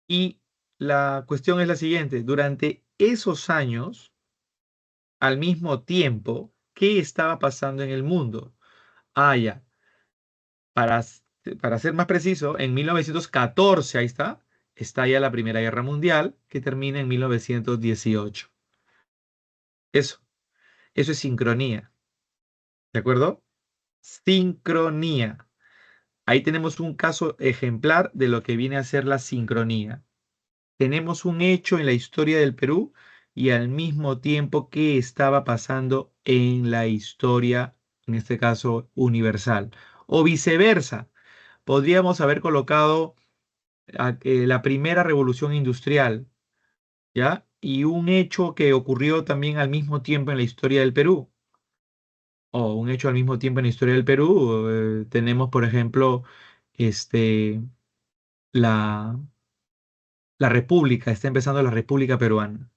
Y la cuestión es la siguiente, durante esos años, al mismo tiempo, ¿qué estaba pasando en el mundo? Ah, ya, para, para ser más preciso, en 1914, ahí está ya la Primera Guerra Mundial, que termina en 1918. Eso, eso es sincronía, ¿de acuerdo? Sincronía. Ahí tenemos un caso ejemplar de lo que viene a ser la sincronía. Tenemos un hecho en la historia del Perú y al mismo tiempo que estaba pasando en la historia, en este caso, universal. O viceversa, podríamos haber colocado la primera revolución industrial ¿ya? Y un hecho que ocurrió también al mismo tiempo en la historia del Perú. O un hecho al mismo tiempo en la historia del Perú. Tenemos, por ejemplo, este, la, la República, está empezando la República Peruana,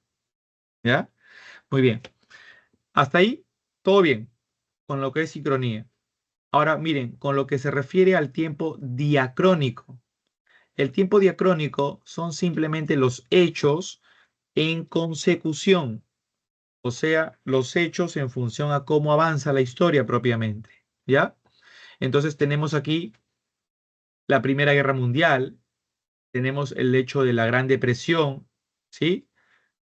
¿ya? Muy bien. Hasta ahí, todo bien, con lo que es sincronía. Ahora, miren, con lo que se refiere al tiempo diacrónico. El tiempo diacrónico son simplemente los hechos en consecución, o sea, los hechos en función a cómo avanza la historia propiamente, ¿ya? Entonces tenemos aquí la Primera Guerra Mundial, tenemos el hecho de la Gran Depresión, ¿sí?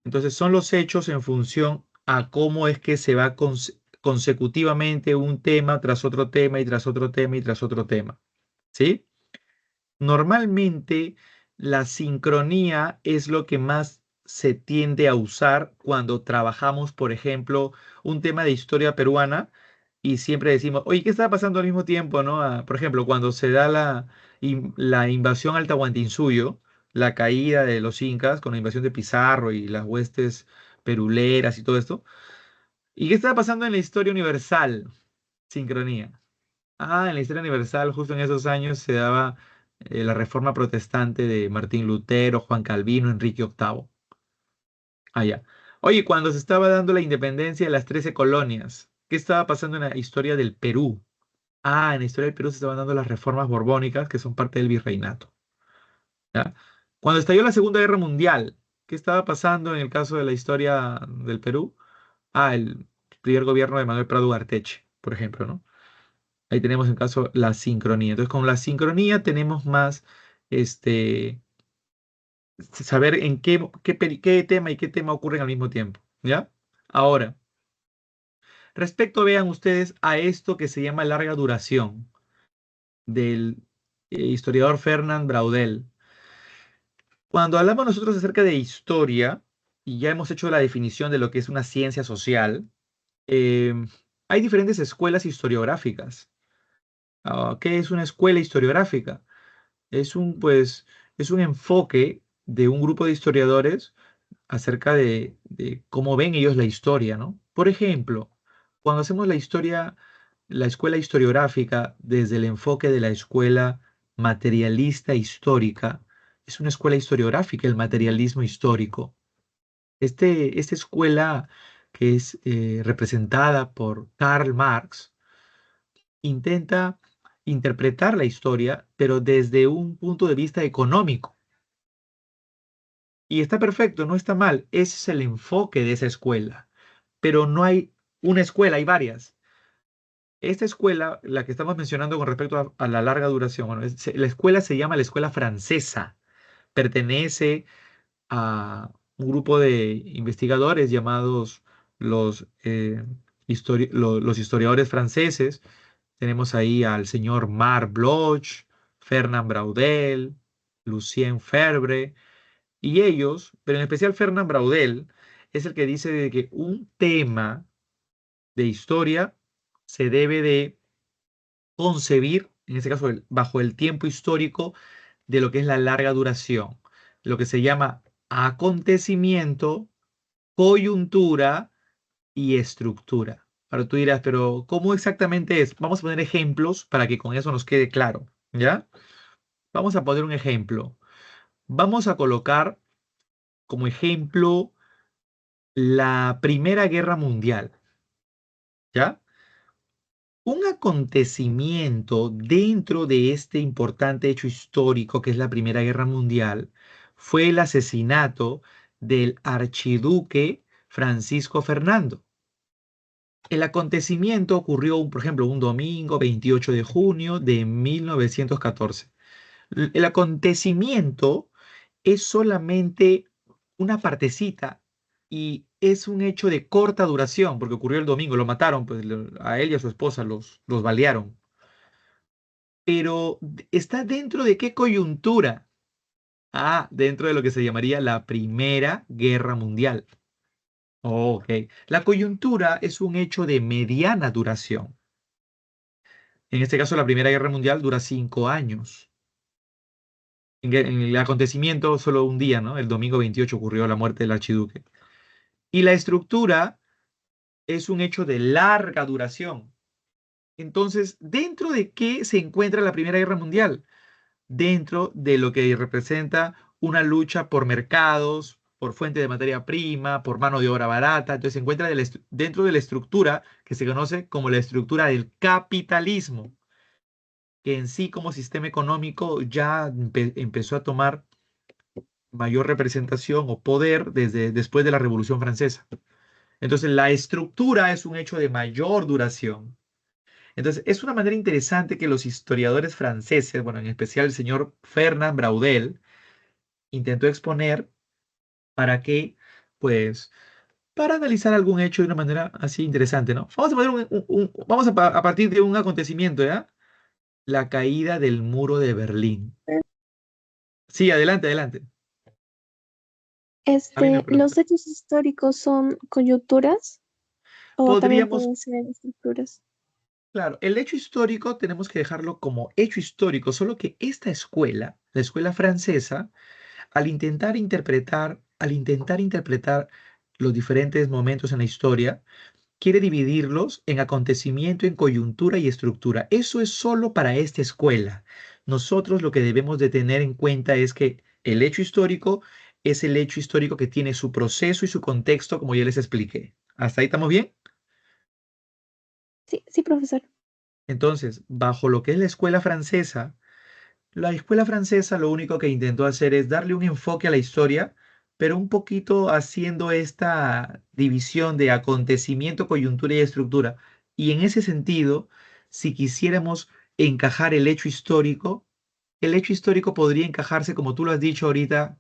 Entonces son los hechos en función a cómo es que se va consecutivamente un tema tras otro tema y tras otro tema y tras otro tema, ¿sí? Normalmente la sincronía es lo que más se tiende a usar cuando trabajamos, por ejemplo, un tema de historia peruana y siempre decimos, oye, ¿qué está pasando al mismo tiempo, no? Por ejemplo, cuando se da la invasión al Tahuantinsuyo, la caída de los incas con la invasión de Pizarro y las huestes peruleras y todo esto. ¿Y qué está pasando en la historia universal? Sincronía. En la historia universal, justo en esos años se daba la reforma protestante de Martín Lutero, Juan Calvino, Enrique VIII. Allá. Oye, cuando se estaba dando la independencia de las 13 colonias, ¿qué estaba pasando en la historia del Perú? En la historia del Perú se estaban dando las reformas borbónicas, que son parte del virreinato. ¿Ya? Cuando estalló la Segunda Guerra Mundial, ¿qué estaba pasando en el caso de la historia del Perú? El primer gobierno de Manuel Prado Ugarteche, por ejemplo, ¿no? Ahí tenemos en caso la sincronía. Entonces, con la sincronía tenemos más este, saber en qué tema y qué tema ocurren al mismo tiempo. ¿Ya? Ahora, respecto, vean ustedes a esto que se llama larga duración del historiador Fernand Braudel. Cuando hablamos nosotros acerca de historia, y ya hemos hecho la definición de lo que es una ciencia social, eh, hay diferentes escuelas historiográficas. ¿Qué es una escuela historiográfica? Pues, es un enfoque de un grupo de historiadores acerca de cómo ven ellos la historia, ¿no? Por ejemplo, cuando hacemos la historia, la escuela historiográfica desde el enfoque de la escuela materialista histórica, es una escuela historiográfica, el materialismo histórico. Esta escuela que es representada por Karl Marx, intenta interpretar la historia, pero desde un punto de vista económico. Y está perfecto, no está mal. Ese es el enfoque de esa escuela. Pero no hay una escuela, hay varias. Esta escuela, la que estamos mencionando con respecto a la larga duración, bueno, la escuela se llama la escuela francesa. Pertenece a un grupo de investigadores llamados los, los historiadores franceses. Tenemos ahí al señor Marc Bloch, Fernand Braudel, Lucien Febvre, y ellos, pero en especial Fernand Braudel, es el que dice de que un tema de historia se debe de concebir, en este caso bajo el tiempo histórico de lo que es la larga duración, lo que se llama acontecimiento, coyuntura y estructura. Ahora tú dirás, pero ¿cómo exactamente es? Vamos a poner ejemplos para que con eso nos quede claro, ¿ya? Vamos a poner un ejemplo. Vamos a colocar como ejemplo la Primera Guerra Mundial, ¿ya? Un acontecimiento dentro de este importante hecho histórico que es la Primera Guerra Mundial fue el asesinato del archiduque Francisco Fernando. El acontecimiento ocurrió, por ejemplo, un domingo 28 de junio de 1914. El acontecimiento es solamente una partecita y es un hecho de corta duración, porque ocurrió el domingo, lo mataron, pues a él y a su esposa los balearon. Pero ¿está dentro de qué coyuntura? Dentro de lo que se llamaría la Primera Guerra Mundial. Ok. La coyuntura es un hecho de mediana duración. En este caso, la Primera Guerra Mundial dura 5 años. En el acontecimiento solo un día, ¿no? El domingo 28 ocurrió la muerte del archiduque. Y la estructura es un hecho de larga duración. Entonces, ¿dentro de qué se encuentra la Primera Guerra Mundial? Dentro de lo que representa una lucha por mercados, por fuente de materia prima, por mano de obra barata. Entonces se encuentra dentro de la estructura que se conoce como la estructura del capitalismo, que en sí como sistema económico ya empezó a tomar mayor representación o poder desde después de la Revolución Francesa. Entonces la estructura es un hecho de mayor duración. Entonces, es una manera interesante que los historiadores franceses, bueno, en especial el señor Fernand Braudel, intentó exponer para que, pues, para analizar algún hecho de una manera así interesante, ¿no? Vamos a poner vamos a partir de un acontecimiento, ¿ya? La caída del muro de Berlín. Sí, adelante, adelante. ¿Alguien me pregunta? ¿Los hechos históricos son coyunturas o también Podríamos, pueden ser estructuras? claro, el hecho histórico tenemos que dejarlo como hecho histórico, solo que esta escuela, la escuela francesa, al intentar interpretar los diferentes momentos en la historia, quiere dividirlos en acontecimiento, en coyuntura y estructura. Eso es solo para esta escuela. Nosotros lo que debemos de tener en cuenta es que el hecho histórico es el hecho histórico que tiene su proceso y su contexto, como ya les expliqué. ¿Hasta ahí estamos bien? Sí, sí, profesor. Entonces, bajo lo que es la escuela francesa lo único que intentó hacer es darle un enfoque a la historia, pero un poquito haciendo esta división de acontecimiento, coyuntura y estructura. Y en ese sentido, si quisiéramos encajar el hecho histórico podría encajarse, como tú lo has dicho ahorita,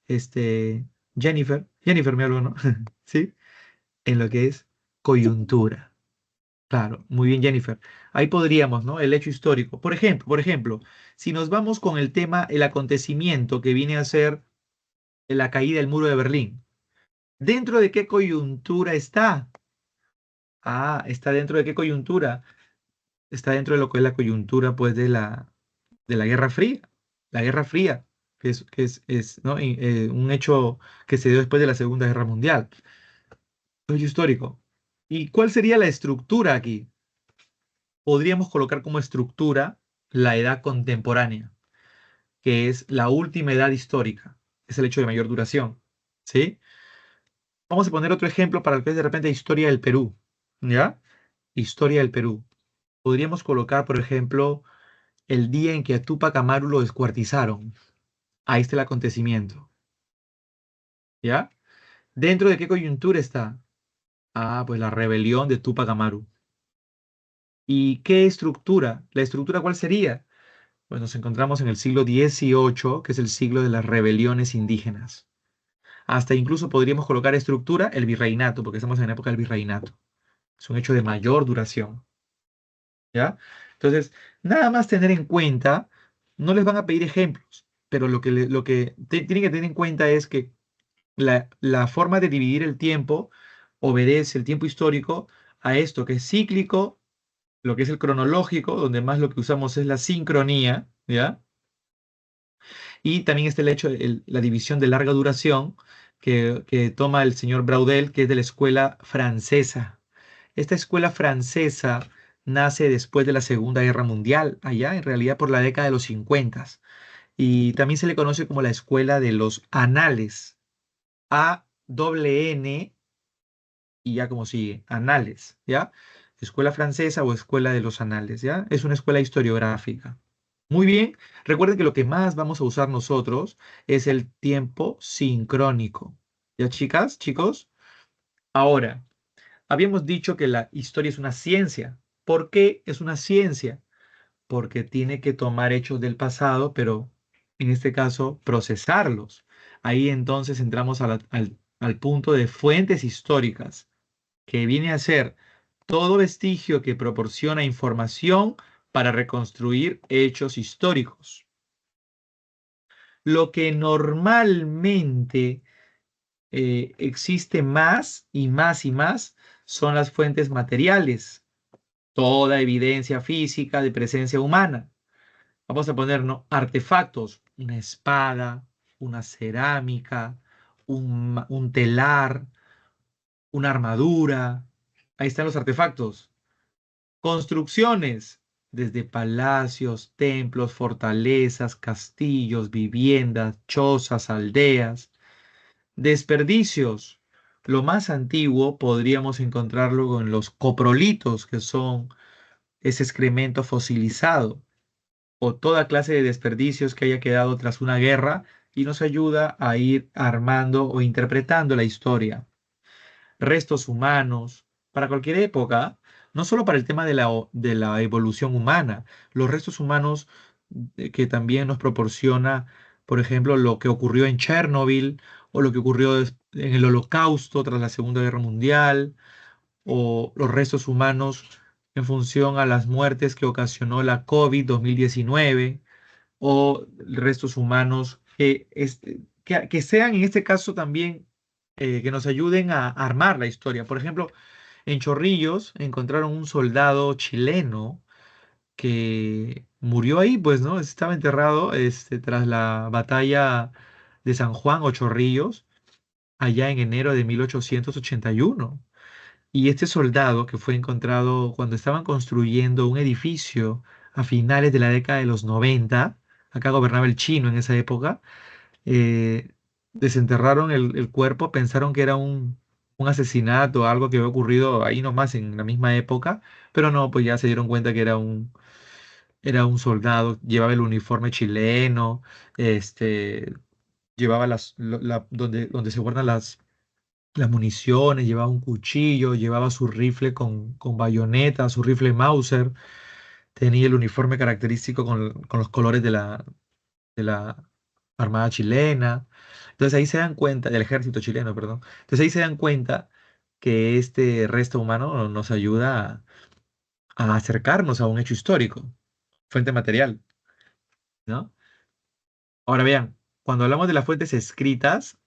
este, Jennifer me habló, ¿no? ¿Sí? En lo que es Sí, coyuntura. Claro, muy bien, Jennifer. Ahí podríamos, ¿no? El hecho histórico. Por ejemplo, si nos vamos con el tema, el acontecimiento que viene a ser la caída del muro de Berlín, ¿dentro de qué coyuntura está? Ah, ¿está dentro de qué coyuntura? Está dentro de lo que es la coyuntura, pues, de la Guerra Fría. La Guerra Fría, que es, ¿no? Un hecho que se dio después de la Segunda Guerra Mundial. Hecho histórico. ¿Y cuál sería la estructura aquí? Podríamos colocar como estructura la edad contemporánea, que es la última edad histórica, es el hecho de mayor duración, ¿sí? Vamos a poner otro ejemplo para lo que es de repente historia del Perú, ¿ya? Historia del Perú. Podríamos colocar, por ejemplo, el día en que a Túpac Amaru lo descuartizaron. Ahí está el acontecimiento, ¿ya? ¿Dentro de qué coyuntura está? Ah, pues la rebelión de Túpac Amaru. ¿Y qué estructura? ¿La estructura cuál sería? Pues nos encontramos en el siglo XVIII, que es el siglo de las rebeliones indígenas. Hasta incluso podríamos colocar estructura el virreinato, porque estamos en la época del virreinato. Es un hecho de mayor duración, ¿ya? Entonces, nada más tener en cuenta, no les van a pedir ejemplos, pero lo que tienen que tener en cuenta es que la forma de dividir el tiempo obedece el tiempo histórico a esto que es cíclico, lo que es el cronológico, donde más lo que usamos es la sincronía, ¿ya? Y también está el hecho de la división de larga duración que toma el señor Braudel, que es de la escuela francesa. Esta escuela francesa nace después de la Segunda Guerra Mundial, allá en realidad por la década de los 50. Y también se le conoce como la escuela de los anales. A-N y ya como sigue, anales, ¿ya? Escuela francesa o escuela de los anales, ¿ya? Es una escuela historiográfica. Muy bien, recuerden que lo que más vamos a usar nosotros es el tiempo sincrónico. ¿Ya, chicas, chicos? Ahora, habíamos dicho que la historia es una ciencia. ¿Por qué es una ciencia? Porque tiene que tomar hechos del pasado, pero en este caso procesarlos. Ahí entonces entramos al punto de fuentes históricas, que viene a ser todo vestigio que proporciona información para reconstruir hechos históricos. Lo que normalmente existe más y más y más son las fuentes materiales, toda evidencia física de presencia humana. Vamos a poner, ¿no?, artefactos, una espada, una cerámica, un telar, una armadura. Ahí están los artefactos. Construcciones, desde palacios, templos, fortalezas, castillos, viviendas, chozas, aldeas. Desperdicios. Lo más antiguo podríamos encontrarlo en los coprolitos, que son ese excremento fosilizado, o toda clase de desperdicios que haya quedado tras una guerra y nos ayuda a ir armando o interpretando la historia. Restos humanos, para cualquier época, no solo para el tema de la evolución humana, los restos humanos que también nos proporciona, por ejemplo, lo que ocurrió en Chernobyl o lo que ocurrió en el Holocausto tras la Segunda Guerra Mundial, o los restos humanos en función a las muertes que ocasionó la COVID 2019, o restos humanos que sean en este caso también que nos ayuden a armar la historia. Por ejemplo, en Chorrillos encontraron un soldado chileno que murió ahí, pues, ¿no? Estaba enterrado tras la batalla de San Juan o Chorrillos, allá en enero de 1881. Y este soldado que fue encontrado cuando estaban construyendo un edificio a finales de la década de los 90, acá gobernaba el chino en esa época, desenterraron el cuerpo, pensaron que era un asesinato, algo que había ocurrido ahí nomás en la misma época, pero no, pues ya se dieron cuenta que era un soldado, llevaba el uniforme chileno, este, llevaba donde se guardan las municiones, llevaba un cuchillo, llevaba su rifle con bayoneta, su rifle Mauser, tenía el uniforme característico con los colores de la Armada chilena. Entonces ahí se dan cuenta, del ejército chileno, perdón. Entonces ahí se dan cuenta que este resto humano nos ayuda a acercarnos a un hecho histórico, fuente material, ¿no? Ahora vean, cuando hablamos de las fuentes escritas,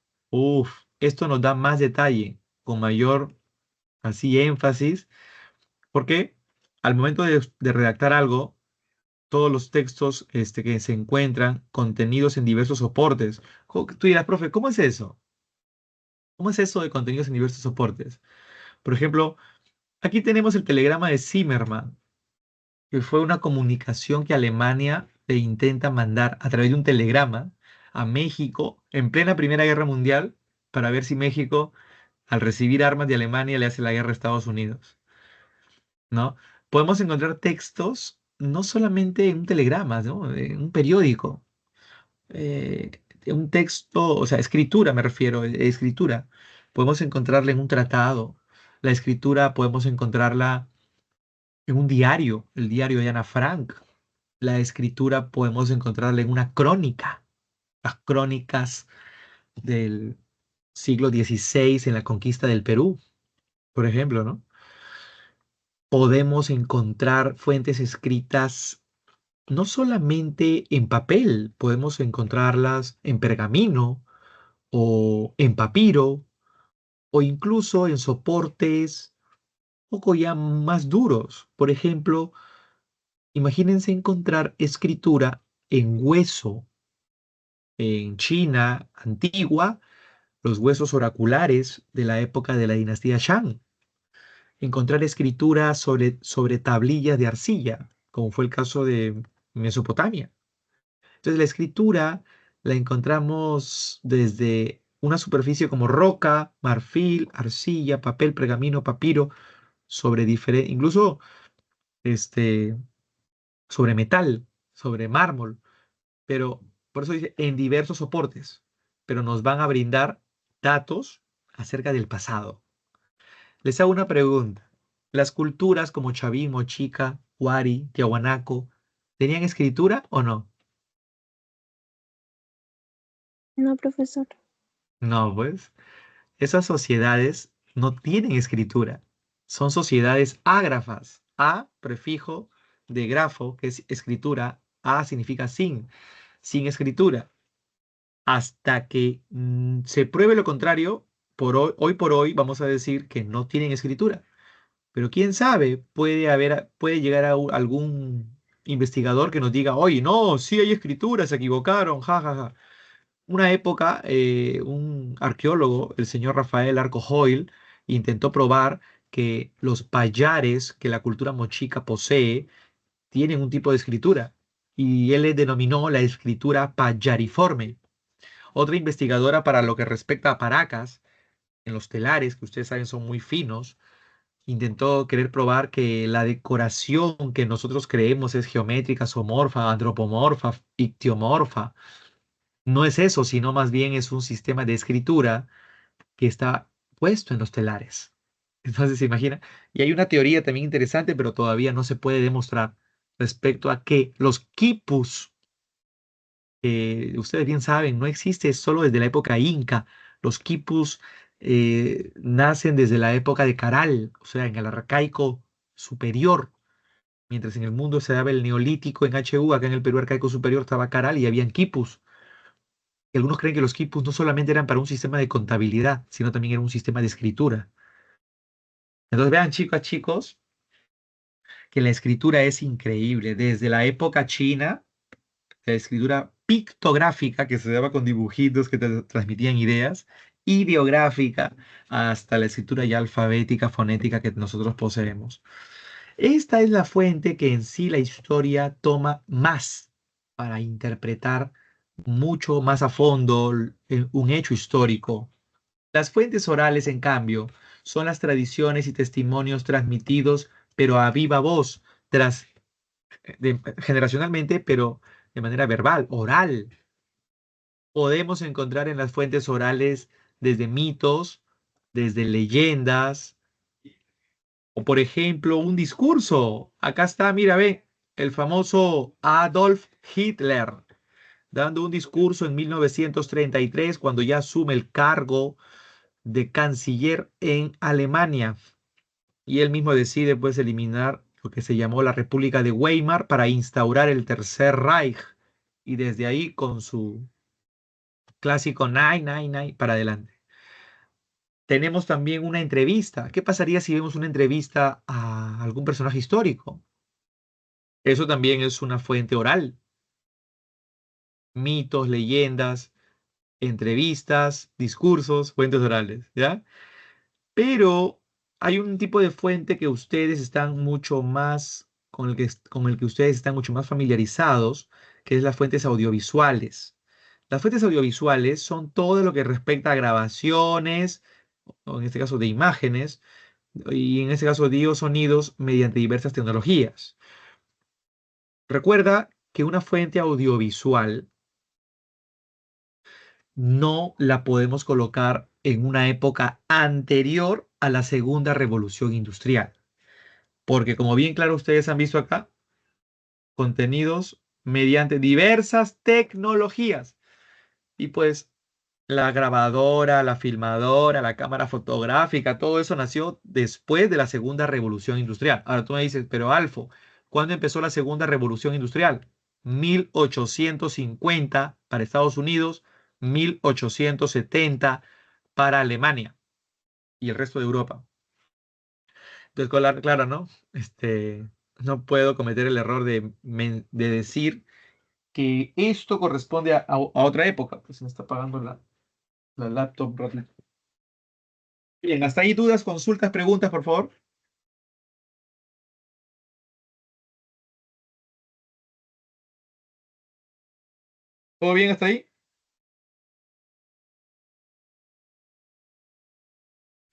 esto nos da más detalle, con mayor así énfasis, porque al momento de redactar algo, todos los textos que se encuentran contenidos en diversos soportes. Tú dirás, profe, ¿cómo es eso? ¿Cómo es eso de contenidos en diversos soportes? Por ejemplo, aquí tenemos el telegrama de Zimmermann, que fue una comunicación que Alemania le intenta mandar a través de un telegrama a México en plena Primera Guerra Mundial para ver si México, al recibir armas de Alemania, le hace la guerra a Estados Unidos, ¿no? Podemos encontrar textos no solamente en un telegrama, ¿no? En un periódico, eh, un texto, o sea, escritura me refiero, escritura. Podemos encontrarla en un tratado. La escritura podemos encontrarla en un diario, el diario de Ana Frank. La escritura podemos encontrarla en una crónica, las crónicas del siglo XVI en la conquista del Perú, por ejemplo, ¿no? Podemos encontrar fuentes escritas no solamente en papel, podemos encontrarlas en pergamino o en papiro o incluso en soportes un poco ya más duros. Por ejemplo, imagínense encontrar escritura en hueso en China antigua, los huesos oraculares de la época de la dinastía Shang. Encontrar escritura sobre tablillas de arcilla, como fue el caso de Mesopotamia. Entonces la escritura la encontramos desde una superficie como roca, marfil, arcilla, papel, pergamino, papiro, sobre diferente, incluso este, sobre metal, sobre mármol, pero por eso dice en diversos soportes, pero nos van a brindar datos acerca del pasado. Les hago una pregunta. ¿Las culturas como Chavín, Mochica, Huari, Tiahuanaco, tenían escritura o no? No, profesor. No, pues. Esas sociedades no tienen escritura. Son sociedades ágrafas. A, prefijo de grafo, que es escritura. A significa sin escritura. Hasta que se pruebe lo contrario, hoy por hoy vamos a decir que no tienen escritura. Pero quién sabe, puede llegar a algún investigador que nos diga, oye, no, sí hay escritura, se equivocaron, ja, ja, ja. Una época, un arqueólogo, el señor Rafael Arco Hoyle, intentó probar que los payares que la cultura mochica posee tienen un tipo de escritura y él le denominó la escritura payariforme. Otra investigadora para lo que respecta a Paracas, en los telares, que ustedes saben son muy finos, intentó querer probar que la decoración que nosotros creemos es geométrica, zoomorfa, antropomorfa, ictiomorfa. No es eso, sino más bien es un sistema de escritura que está puesto en los telares. Entonces, se imagina. Y hay una teoría también interesante, pero todavía no se puede demostrar respecto a que los quipus, ustedes bien saben, no existe solo desde la época inca. Los quipus nacen desde la época de Caral, o sea, en el arcaico superior. Mientras en el mundo se daba el neolítico en HU, acá en el Perú arcaico superior estaba Caral y habían quipus. Y algunos creen que los quipus no solamente eran para un sistema de contabilidad, sino también era un sistema de escritura. Entonces vean, chicos, que la escritura es increíble. Desde la época china, la escritura pictográfica, que se daba con dibujitos que te transmitían ideas, ideográfica, hasta la escritura ya alfabética, fonética que nosotros poseemos. Esta es la fuente que en sí la historia toma más para interpretar mucho más a fondo un hecho histórico. Las fuentes orales, en cambio, son las tradiciones y testimonios transmitidos, pero a viva voz, generacionalmente, pero de manera verbal, oral. Podemos encontrar en las fuentes orales desde mitos, desde leyendas, o por ejemplo, un discurso. Acá está, mira, ve, el famoso Adolf Hitler, dando un discurso en 1933, cuando ya asume el cargo de canciller en Alemania. Y él mismo decide pues eliminar lo que se llamó la República de Weimar para instaurar el Tercer Reich. Y desde ahí con su clásico nine, nine, nine para adelante. Tenemos también una entrevista. ¿Qué pasaría si vemos una entrevista a algún personaje histórico? Eso también es una fuente oral. Mitos, leyendas, entrevistas, discursos, fuentes orales, ¿ya? Pero hay un tipo de fuente que ustedes están mucho más, con el que ustedes están mucho más familiarizados, que es las fuentes audiovisuales. Las fuentes audiovisuales son todo lo que respecta a grabaciones, o en este caso de imágenes, y en este caso de sonidos mediante diversas tecnologías. Recuerda que una fuente audiovisual no la podemos colocar en una época anterior a la segunda revolución industrial. Porque como bien claro ustedes han visto acá, contenidos mediante diversas tecnologías. Y pues la grabadora, la filmadora, la cámara fotográfica, todo eso nació después de la segunda revolución industrial. Ahora tú me dices, pero Alfo, ¿cuándo empezó la segunda revolución industrial? 1850 para Estados Unidos, 1870 para Alemania y el resto de Europa. Entonces, claro, ¿no? No puedo cometer el error de decir que esto corresponde a otra época. Pues se me está apagando la laptop un ratito. Bien, hasta ahí dudas, consultas, preguntas, por favor. ¿Todo bien hasta ahí?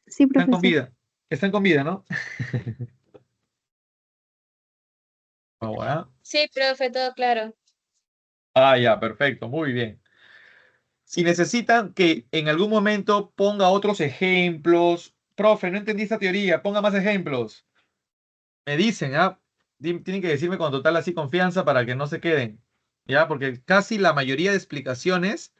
Sí, Están con profesor. vida. Están con vida, ¿no? Ahora. Sí, profe, todo claro. Ah, ya, perfecto, muy bien. Si necesitan que en algún momento ponga otros ejemplos, profe, no entendí esta teoría, ponga más ejemplos. Me dicen, ¿ah? Tienen que decirme con total así confianza para que no se queden, ¿ya? Porque casi la mayoría de explicaciones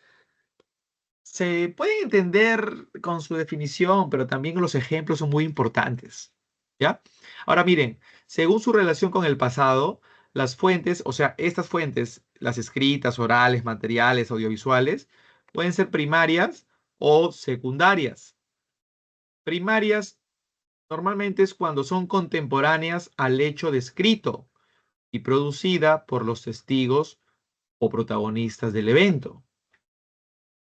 se pueden entender con su definición, pero también los ejemplos son muy importantes, ¿ya? Ahora miren, según su relación con el pasado, las fuentes, o sea, estas fuentes, las escritas, orales, materiales, audiovisuales, pueden ser primarias o secundarias. Primarias normalmente es cuando son contemporáneas al hecho descrito. y producida por los testigos o protagonistas del evento.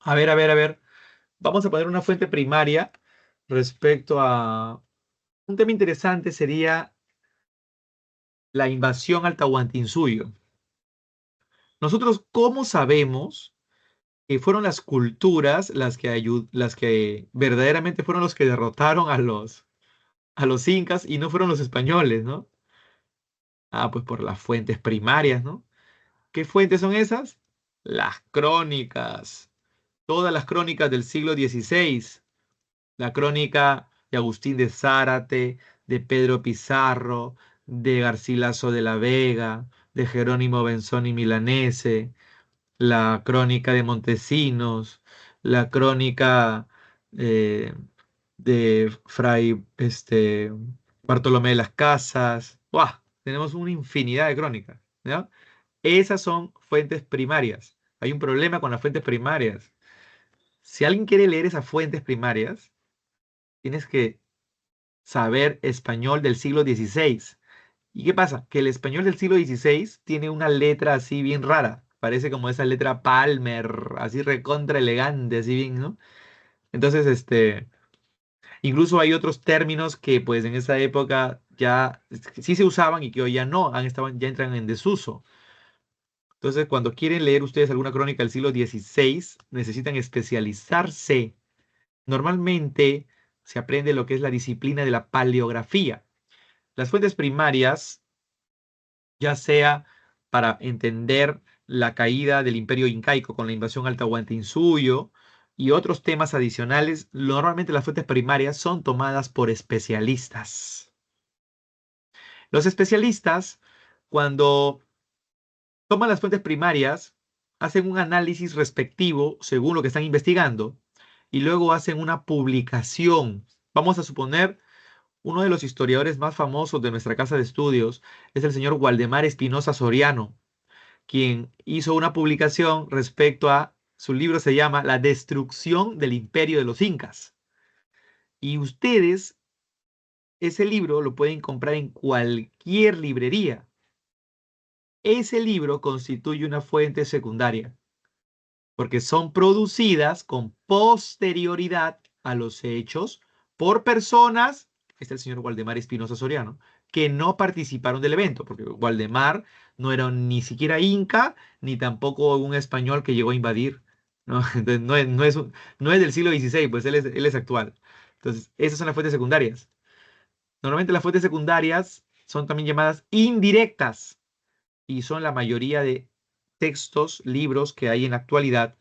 A ver, a ver, a ver. Vamos a poner una fuente primaria respecto a un tema interesante sería la invasión al Tahuantinsuyo. Nosotros, ¿cómo sabemos que fueron las culturas las que verdaderamente fueron los que derrotaron a los incas y no fueron los españoles, ¿no? Ah, pues por las fuentes primarias, ¿no? ¿Qué fuentes son esas? Las crónicas. Todas las crónicas del siglo XVI. La crónica de Agustín de Zárate, de Pedro Pizarro, de Garcilaso de la Vega, de Jerónimo Benzoni Milanese, la crónica de Montesinos, la crónica eh, de Fray Bartolomé de las Casas. ¡Buah! Tenemos una infinidad de crónicas, ¿ya? Esas son fuentes primarias. Hay un problema con las fuentes primarias. Si alguien quiere leer esas fuentes primarias, tienes que saber español del siglo XVI. ¿Y qué pasa? Que el español del siglo XVI tiene una letra así bien rara. Parece como esa letra Palmer, así recontra elegante, así bien, ¿no? Entonces, incluso hay otros términos que pues en esa época ya sí se usaban y que hoy ya no, ya entran en desuso. Entonces, cuando quieren leer ustedes alguna crónica del siglo XVI, necesitan especializarse. Normalmente se aprende lo que es la disciplina de la paleografía. Las fuentes primarias, ya sea para entender la caída del Imperio Incaico con la invasión al Tahuantinsuyo y otros temas adicionales, normalmente las fuentes primarias son tomadas por especialistas. Los especialistas, cuando toman las fuentes primarias, hacen un análisis respectivo según lo que están investigando y luego hacen una publicación. Vamos a suponer uno de los historiadores más famosos de nuestra casa de estudios es el señor Waldemar Espinosa Soriano, quien hizo una publicación respecto a, su libro se llama La destrucción del imperio de los incas. Y ustedes, ese libro lo pueden comprar en cualquier librería. Ese libro constituye una fuente secundaria, porque son producidas con posterioridad a los hechos por personas, este es el señor Waldemar Espinosa Soriano, que no participaron del evento, porque Waldemar no era ni siquiera inca, ni tampoco un español que llegó a invadir, ¿no? Entonces, no es del siglo XVI, pues él es actual. Entonces, esas son las fuentes secundarias. Normalmente las fuentes secundarias son también llamadas indirectas y son la mayoría de textos, libros que hay en la actualidad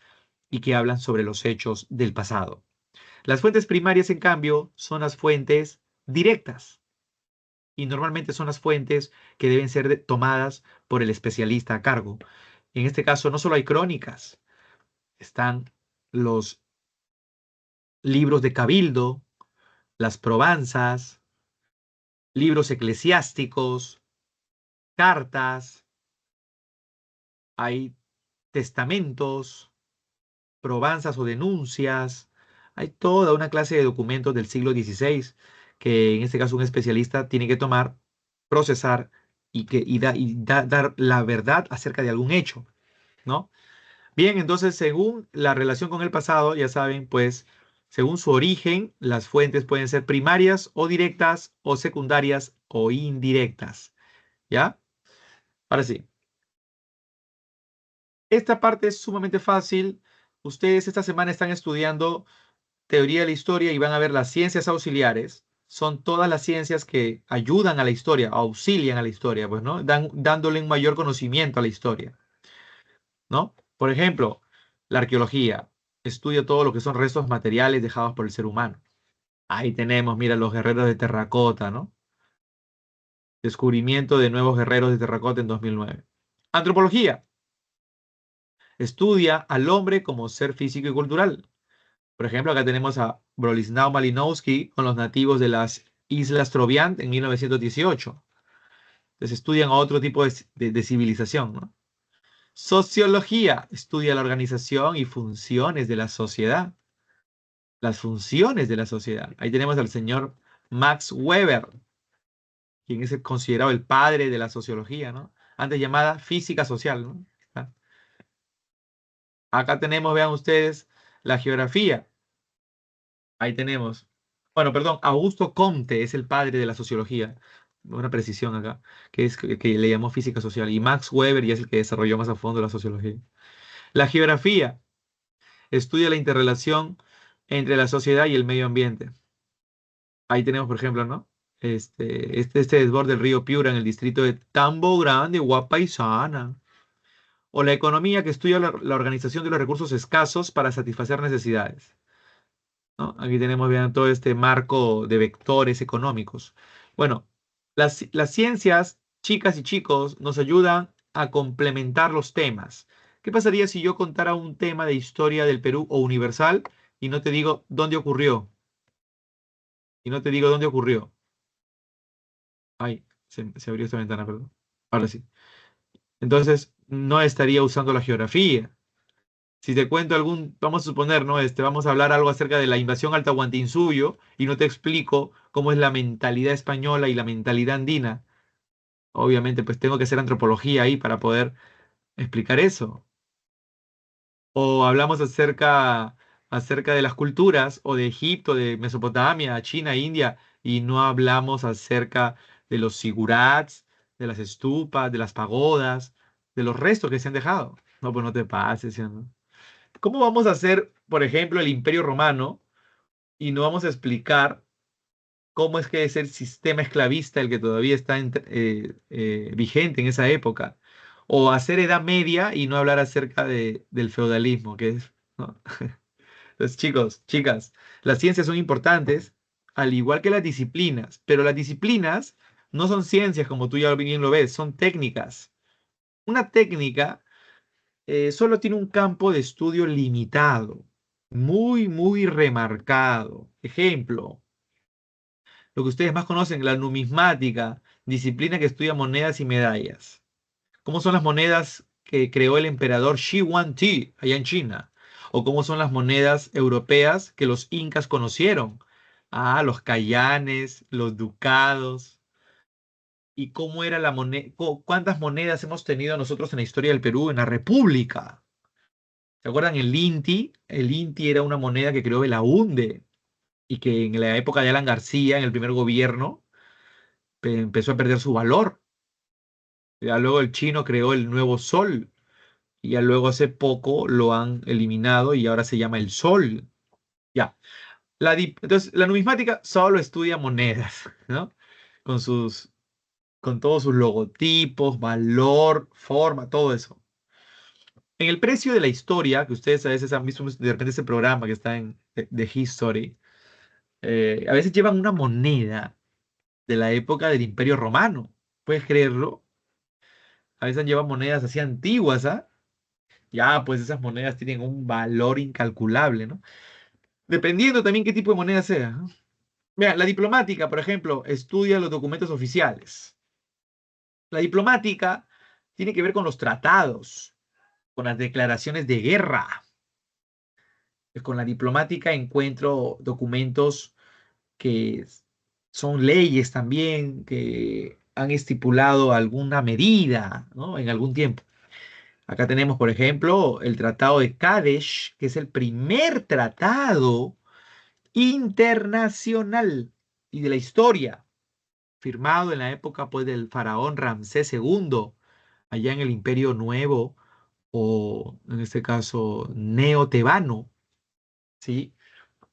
y que hablan sobre los hechos del pasado. Las fuentes primarias, en cambio, son las fuentes directas y normalmente son las fuentes que deben ser tomadas por el especialista a cargo. En este caso, no solo hay crónicas, están los libros de cabildo, las probanzas, libros eclesiásticos, cartas, hay testamentos, probanzas o denuncias. Hay toda una clase de documentos del siglo XVI que en este caso un especialista tiene que tomar, procesar y dar la verdad acerca de algún hecho, ¿no? Bien, entonces según la relación con el pasado, ya saben, pues según su origen, las fuentes pueden ser primarias o directas o secundarias o indirectas, ¿ya? Ahora sí, esta parte es sumamente fácil. Ustedes esta semana están estudiando teoría de la historia y van a ver las ciencias auxiliares. Son todas las ciencias que ayudan a la historia, auxilian a la historia, pues, ¿no? Dándole un mayor conocimiento a la historia, ¿no? Por ejemplo, la arqueología estudia todo lo que son restos materiales dejados por el ser humano. Ahí tenemos, mira, los guerreros de terracota, ¿no? Descubrimiento de nuevos guerreros de terracota en 2009. Antropología estudia al hombre como ser físico y cultural. Por ejemplo, acá tenemos a Bronislaw Malinowski con los nativos de las Islas Trobriand en 1918. Entonces estudian a otro tipo de civilización, ¿no? Sociología estudia la organización y funciones de la sociedad. Las funciones de la sociedad. Ahí tenemos al señor Max Weber, quien es considerado el padre de la sociología, ¿no? antes llamada física social, ¿no? Acá tenemos, vean ustedes, la geografía. Ahí tenemos. Bueno, perdón, Augusto Comte es el padre de la sociología. Una precisión acá, que le llamó física social. Y Max Weber ya es el que desarrolló más a fondo la sociología. La geografía estudia la interrelación entre la sociedad y el medio ambiente. Ahí tenemos, por ejemplo, ¿no? Este desborde del río Piura en el distrito de Tambo Grande, Guapaisana. O la economía que estudia la organización de los recursos escasos para satisfacer necesidades, ¿no? Aquí tenemos bien todo este marco de vectores económicos. Bueno, las ciencias, chicas y chicos, nos ayudan a complementar los temas. ¿Qué pasaría si yo contara un tema de historia del Perú o universal y no te digo dónde ocurrió? Y no te digo dónde ocurrió. Ay, se abrió esta ventana, perdón. Ahora sí. Entonces, no estaría usando la geografía. Si te cuento vamos a suponer, ¿no? Vamos a hablar algo acerca de la invasión al Tahuantinsuyo y no te explico cómo es la mentalidad española y la mentalidad andina. Obviamente, pues tengo que hacer antropología ahí para poder explicar eso. O hablamos acerca de las culturas, o de Egipto, de Mesopotamia, China, India, y no hablamos acerca de los sigurats, de las estupas, de las pagodas, de los restos que se han dejado. No, pues no te pases, ¿sí o no? ¿Cómo vamos a hacer, por ejemplo, el Imperio Romano y no vamos a explicar cómo es que es el sistema esclavista el que todavía está vigente en esa época? O hacer Edad Media y no hablar acerca del feudalismo, que es, ¿no? Entonces, chicos, chicas, las ciencias son importantes, al igual que las disciplinas, pero las disciplinas no son ciencias como tú ya bien lo ves, son técnicas. Una técnica solo tiene un campo de estudio limitado, muy, muy remarcado. Ejemplo, lo que ustedes más conocen, la numismática, disciplina que estudia monedas y medallas. ¿Cómo son las monedas que creó el emperador Shi Huangdi allá en China? ¿O cómo son las monedas europeas que los incas conocieron? Ah, los cayanes, los ducados. ¿Y cómo era la moneda? ¿Cuántas monedas hemos tenido nosotros en la historia del Perú, en la República? ¿Se acuerdan el Inti? El Inti era una moneda que creó Belaúnde y que en la época de Alan García, en el primer gobierno, empezó a perder su valor. Ya luego el chino creó el nuevo sol y ya luego hace poco lo han eliminado y ahora se llama el sol. Ya. Entonces, la numismática solo estudia monedas, ¿no? Con con todos sus logotipos, valor, forma, todo eso. En el precio de la historia, que ustedes a veces han visto de repente ese programa que está en The History, a veces llevan una moneda de la época del Imperio Romano. ¿Puedes creerlo? A veces llevan monedas así antiguas, ¿ah? Ya, pues esas monedas tienen un valor incalculable, ¿no? Dependiendo también qué tipo de moneda sea, ¿no? Mira, la diplomática, por ejemplo, estudia los documentos oficiales. La diplomática tiene que ver con los tratados, con las declaraciones de guerra. Con la diplomática encuentro documentos que son leyes también, que han estipulado alguna medida, ¿no? En algún tiempo. Acá tenemos, por ejemplo, el Tratado de Kadesh, que es el primer tratado internacional y de la historia, firmado en la época pues, del faraón Ramsés II, allá en el Imperio Nuevo, o en este caso neotebano, ¿sí?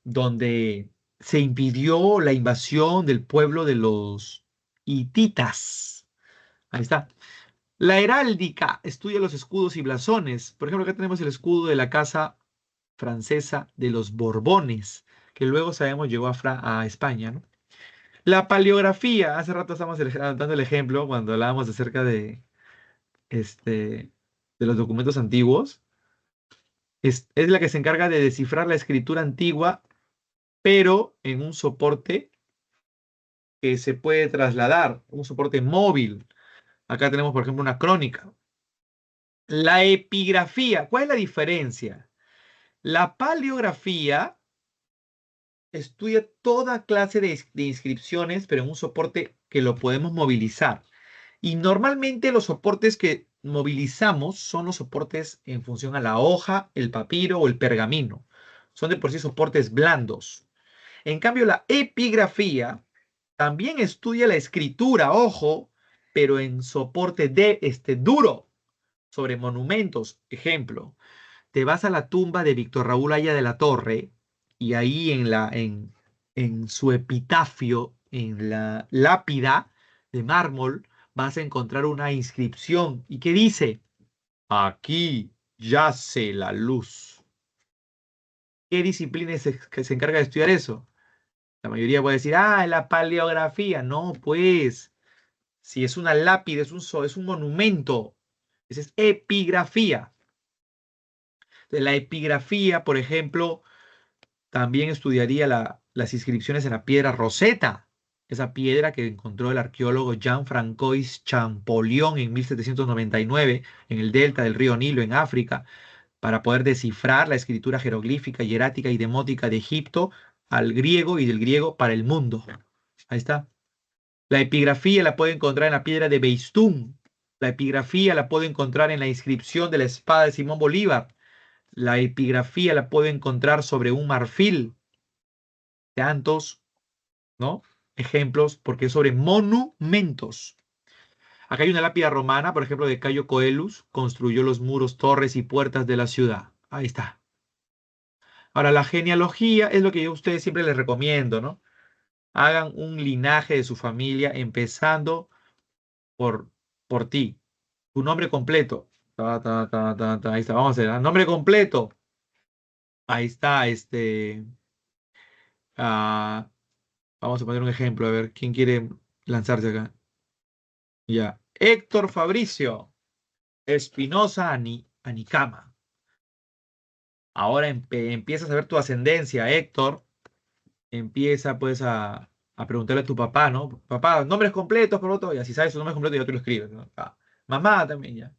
Donde se impidió la invasión del pueblo de los hititas. Ahí está. La heráldica estudia los escudos y blasones. Por ejemplo, acá tenemos el escudo de la casa francesa de los Borbones, que luego sabemos llegó a España, ¿no? La paleografía, hace rato estamos dando el ejemplo cuando hablábamos acerca este, de los documentos antiguos. Es la que se encarga de descifrar la escritura antigua, pero en un soporte que se puede trasladar, un soporte móvil. Acá tenemos, por ejemplo, una crónica. La epigrafía, ¿cuál es la diferencia? La paleografía estudia toda clase de inscripciones, pero en un soporte que lo podemos movilizar. Y normalmente los soportes que movilizamos son los soportes en función a la hoja, el papiro o el pergamino. Son de por sí soportes blandos. En cambio, la epigrafía también estudia la escritura, ojo, pero en soporte de duro, sobre monumentos. Ejemplo, te vas a la tumba de Víctor Raúl Haya de la Torre y ahí en su epitafio, en la lápida de mármol, vas a encontrar una inscripción. ¿Y qué dice? Aquí yace la luz. ¿Qué disciplina que se encarga de estudiar eso? La mayoría puede decir, ah, la paleografía. No, pues, si es una lápida, es un monumento. Esa es epigrafía. De la epigrafía, por ejemplo, también estudiaría las inscripciones en la piedra Rosetta, esa piedra que encontró el arqueólogo Jean-Francois Champollion en 1799 en el delta del río Nilo, en África, para poder descifrar la escritura jeroglífica, hierática y demótica de Egipto al griego y del griego para el mundo. Ahí está. La epigrafía la puede encontrar en la piedra de Beistún. La epigrafía la puede encontrar en la inscripción de la espada de Simón Bolívar. La epigrafía la puede encontrar sobre un marfil. Tantos, ¿no? Ejemplos, porque es sobre monumentos. Acá hay una lápida romana, por ejemplo, de Cayo Coelus, construyó los muros, torres y puertas de la ciudad. Ahí está. Ahora, la genealogía es lo que yo a ustedes siempre les recomiendo, ¿no? Hagan un linaje de su familia, empezando por, por ti. Tu nombre completo. Ahí está, vamos a hacer. Nombre completo. Ahí está, ah, vamos a poner un ejemplo, a ver, ¿quién quiere lanzarse acá? Ya. Héctor Fabricio Espinosa Anicama. Ahora empiezas a ver tu ascendencia, Héctor. Empieza pues a preguntarle a tu papá, ¿no? Papá, nombres completos, por otro, y así sabes su nombre completo, ya tú lo escribes, ¿no? Ah, mamá también, ya.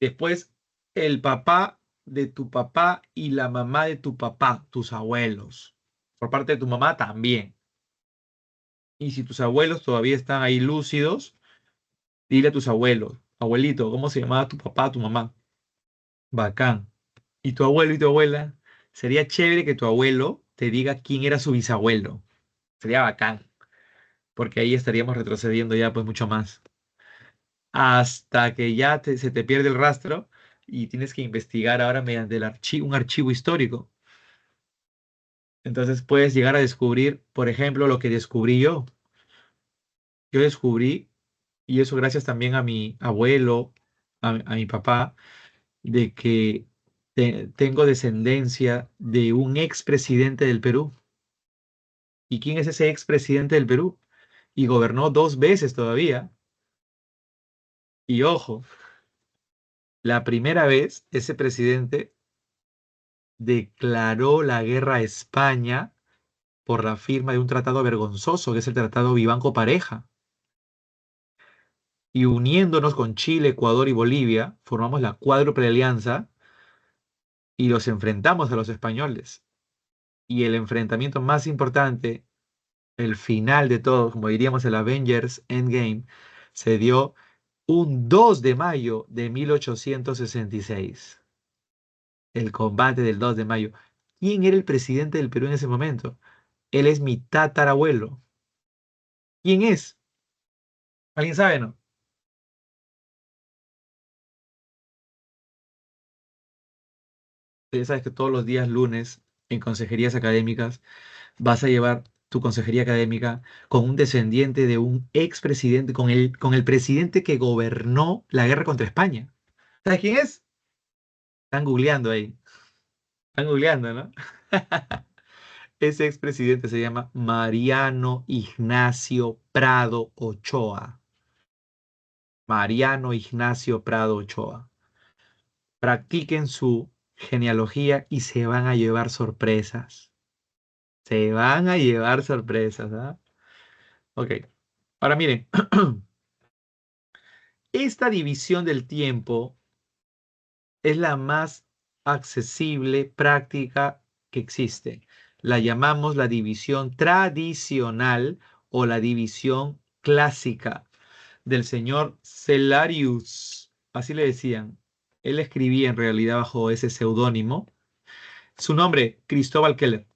Después, el papá de tu papá y la mamá de tu papá, tus abuelos. Por parte de tu mamá también. Y si tus abuelos todavía están ahí lúcidos, dile a tus abuelos, abuelito, ¿cómo se llamaba tu papá, tu mamá? Bacán. ¿Y tu abuelo y tu abuela? Sería chévere que tu abuelo te diga quién era su bisabuelo. Sería bacán, porque ahí estaríamos retrocediendo ya pues mucho más. Hasta que ya se te pierde el rastro y tienes que investigar ahora mediante un archivo histórico. Entonces puedes llegar a descubrir, por ejemplo, lo que descubrí yo. Yo descubrí, y eso gracias también a mi abuelo, a mi papá, de que tengo descendencia de un expresidente del Perú. ¿Y quién es ese expresidente del Perú? Y gobernó 2 veces todavía. Y ojo, la primera vez ese presidente declaró la guerra a España por la firma de un tratado vergonzoso, que es el Tratado Vivanco-Pareja. Y uniéndonos con Chile, Ecuador y Bolivia, formamos la Cuádruple Alianza y los enfrentamos a los españoles. Y el enfrentamiento más importante, el final de todo, como diríamos el Avengers Endgame, se dio un 2 de mayo de 1866. El combate del 2 de mayo. ¿Quién era el presidente del Perú en ese momento? Él es mi tatarabuelo. ¿Quién es? ¿Alguien sabe, no? Ya sabes que todos los días lunes en consejerías académicas vas a llevar tu consejería académica con un descendiente de un expresidente, con el presidente que gobernó la guerra contra España. ¿Sabes quién es? Están googleando ahí. Están googleando, ¿no? Ese expresidente se llama Mariano Ignacio Prado Ochoa. Mariano Ignacio Prado Ochoa. Practiquen su genealogía y se van a llevar sorpresas. Se van a llevar sorpresas, ¿ah? Ok. Ahora miren, esta división del tiempo es la más accesible, práctica que existe. La llamamos la división tradicional o la división clásica del señor Cellarius, así le decían. Él escribía en realidad bajo ese seudónimo. Su nombre, Cristóbal Keller.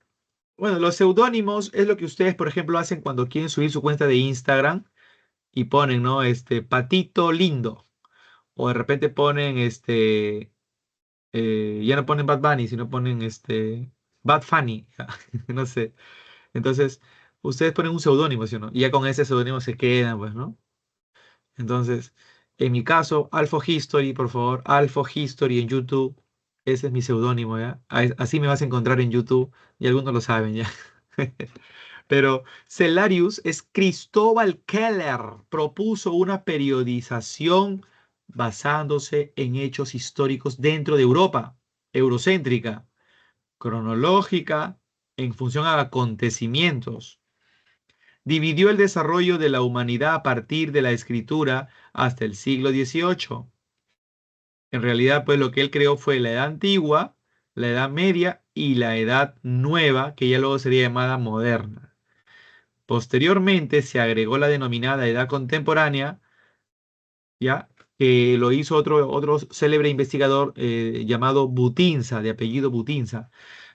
Bueno, los seudónimos es lo que ustedes, por ejemplo, hacen cuando quieren subir su cuenta de Instagram y ponen, ¿no? Patito lindo. O de repente ponen, ya no ponen Bad Bunny, sino ponen, Bad Funny. No sé. Entonces, ustedes ponen un seudónimo, ¿sí o no? Y ya con ese seudónimo se quedan, pues, ¿no? Entonces, en mi caso, Alfo History, por favor, Alfo History en YouTube. Ese es mi seudónimo, ¿ya? Así me vas a encontrar en YouTube y algunos lo saben, ¿ya? Pero Cellarius es Cristóbal Keller. Propuso una periodización basándose en hechos históricos dentro de Europa, eurocéntrica, cronológica, en función a acontecimientos. Dividió el desarrollo de la humanidad a partir de la escritura hasta el siglo XVIII. En realidad, pues lo que él creó fue la Edad Antigua, la Edad Media y la Edad Nueva, que ya luego sería llamada moderna. Posteriormente se agregó la denominada Edad Contemporánea, ya que lo hizo otro célebre investigador llamado Butinza, de apellido Butinza.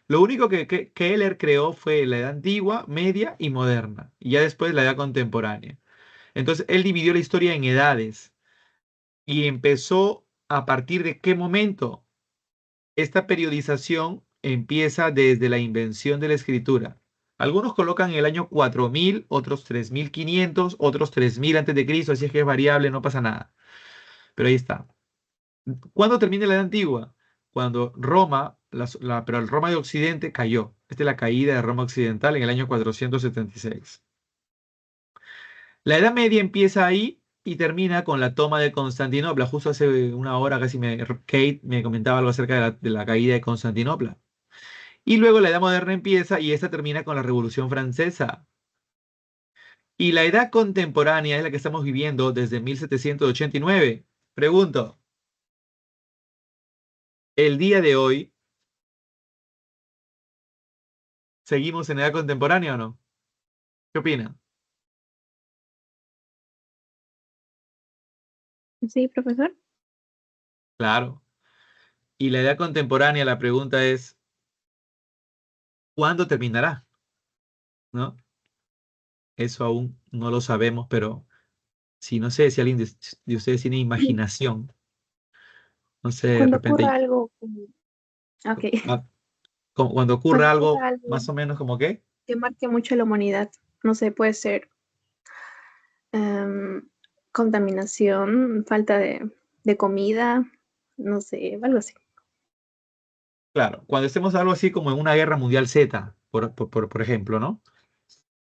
Lo único que Keller creó fue la Edad Antigua, Media y Moderna, y ya después la Edad Contemporánea. Entonces, él dividió la historia en edades y empezó a partir de qué momento. Esta periodización empieza desde la invención de la escritura. Algunos colocan el año 4000, otros 3500, otros 3000 antes de Cristo, así es que es variable, no pasa nada. Pero ahí está. ¿Cuándo termina la Edad Antigua? Cuando Roma, pero el Roma de Occidente cayó. Esta es la caída de Roma Occidental en el año 476. La Edad Media empieza ahí y termina con la toma de Constantinopla. Justo hace una hora Kate me comentaba algo acerca de la caída de Constantinopla. Y luego la Edad Moderna empieza y esta termina con la Revolución Francesa. Y la Edad Contemporánea es la que estamos viviendo desde 1789. Pregunto, ¿el día de hoy seguimos en Edad Contemporánea o no? ¿Qué opinan? Sí, profesor. Claro. Y la Edad Contemporánea, la pregunta es, ¿cuándo terminará? ¿No? Eso aún no lo sabemos, pero si no sé si alguien de ustedes tiene imaginación, no sé, de Cuando ocurra repente, algo, ok, ah, cuando ocurra cuando algo ocurra algo más o menos como que, que marque mucho a la humanidad, no sé, puede ser em, contaminación, falta de comida, no sé, algo así. claro, cuando estemos algo así como en una guerra mundial Z, por ejemplo, ¿no?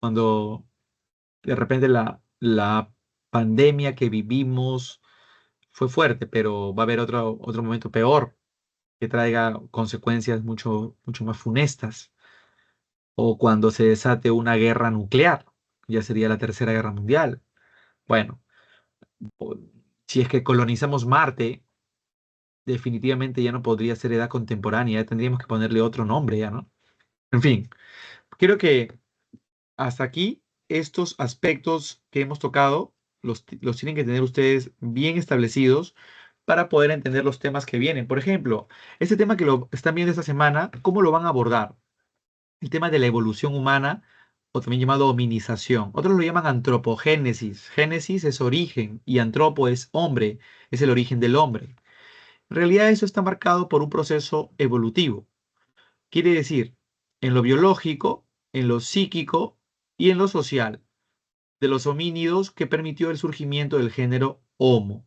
Cuando de repente la pandemia que vivimos fue fuerte, pero va a haber otro momento peor que traiga consecuencias mucho más funestas. O cuando se desate una guerra nuclear, ya sería la Tercera Guerra Mundial. Bueno, o- si es que colonizamos Marte, definitivamente ya no podría ser edad contemporánea, ya tendríamos que ponerle otro nombre ya, ¿no? En fin, creo que hasta aquí estos aspectos que hemos tocado los tienen que tener ustedes bien establecidos para poder entender los temas que vienen. Por ejemplo, este tema que lo están viendo esta semana, ¿cómo lo van a abordar? El tema de la evolución humana, o también llamado hominización. Otros lo llaman antropogénesis. Génesis es origen y antropo es hombre, es el origen del hombre. En realidad eso está marcado por un proceso evolutivo. Quiere decir, en lo biológico, en lo psíquico y en lo social, de los homínidos que permitió el surgimiento del género Homo.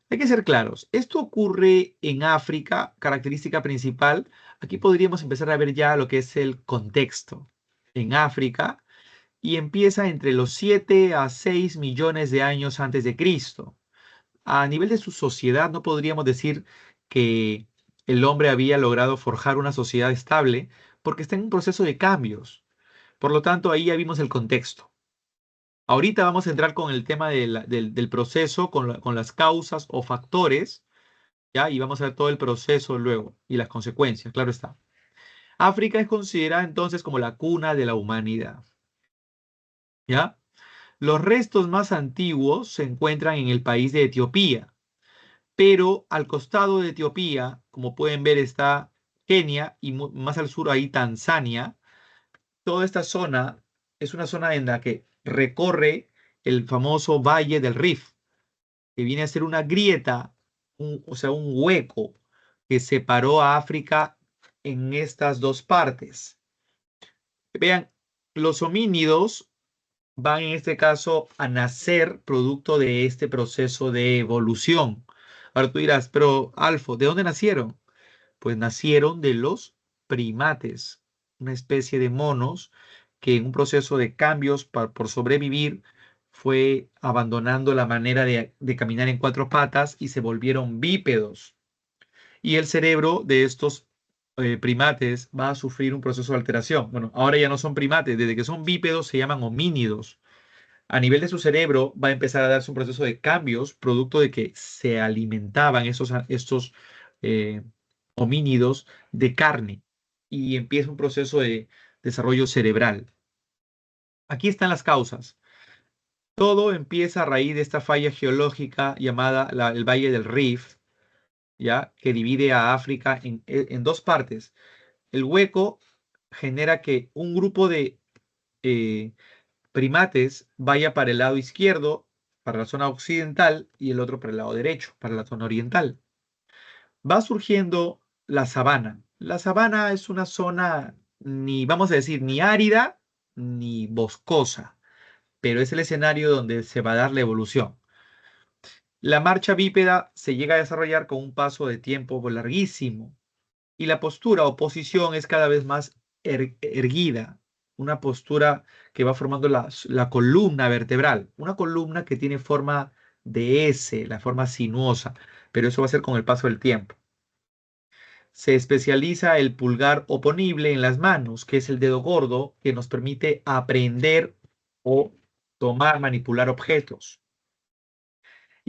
Hay que ser claros, esto ocurre en África, característica principal. Aquí podríamos empezar a ver ya lo que es el contexto. En África, y empieza entre los 7 a 6 millones de años antes de Cristo. A nivel de su sociedad, no podríamos decir que el hombre había logrado forjar una sociedad estable porque está en un proceso de cambios. Por lo tanto, ahí ya vimos el contexto. Ahorita vamos a entrar con el tema del proceso, con las causas o factores, ¿ya? Y vamos a ver todo el proceso luego y las consecuencias, claro está. África es considerada entonces como la cuna de la humanidad, ¿ya? Los restos más antiguos se encuentran en el país de Etiopía, pero al costado de Etiopía, como pueden ver, está Kenia y más al sur ahí Tanzania. Toda esta zona es una zona en la que recorre el famoso Valle del Rift, que viene a ser una grieta, o sea, un hueco que separó a África en estas dos partes. Vean, los homínidos van en este caso a nacer producto de este proceso de evolución. Ahora tú dirás, pero Alfo, ¿de dónde nacieron? Pues nacieron de los primates, una especie de monos que en un proceso de cambios por sobrevivir fue abandonando la manera de caminar en cuatro patas y se volvieron bípedos. Y el cerebro de estos primates va a sufrir un proceso de alteración. Bueno, ahora ya no son primates, desde que son bípedos se llaman homínidos. A nivel de su cerebro va a empezar a darse un proceso de cambios, producto de que se alimentaban estos eh, homínidos de carne y empieza un proceso de desarrollo cerebral. Aquí están las causas. Todo empieza a raíz de esta falla geológica llamada el Valle del Rift, ¿ya? Que divide a África en dos partes. El hueco genera que un grupo de eh, primates vaya para el lado izquierdo, para la zona occidental, y el otro para el lado derecho, para la zona oriental. Va surgiendo la sabana. La sabana es una zona ni, vamos a decir, ni árida ni boscosa, pero es el escenario donde se va a dar la evolución. La marcha bípeda se llega a desarrollar con un paso de tiempo larguísimo y la postura o posición es cada vez más erguida, una postura que va formando la columna vertebral, una columna que tiene forma de S, la forma sinuosa, pero eso va a ser con el paso del tiempo. Se especializa el pulgar oponible en las manos, que es el dedo gordo que nos permite aprender o tomar, manipular objetos.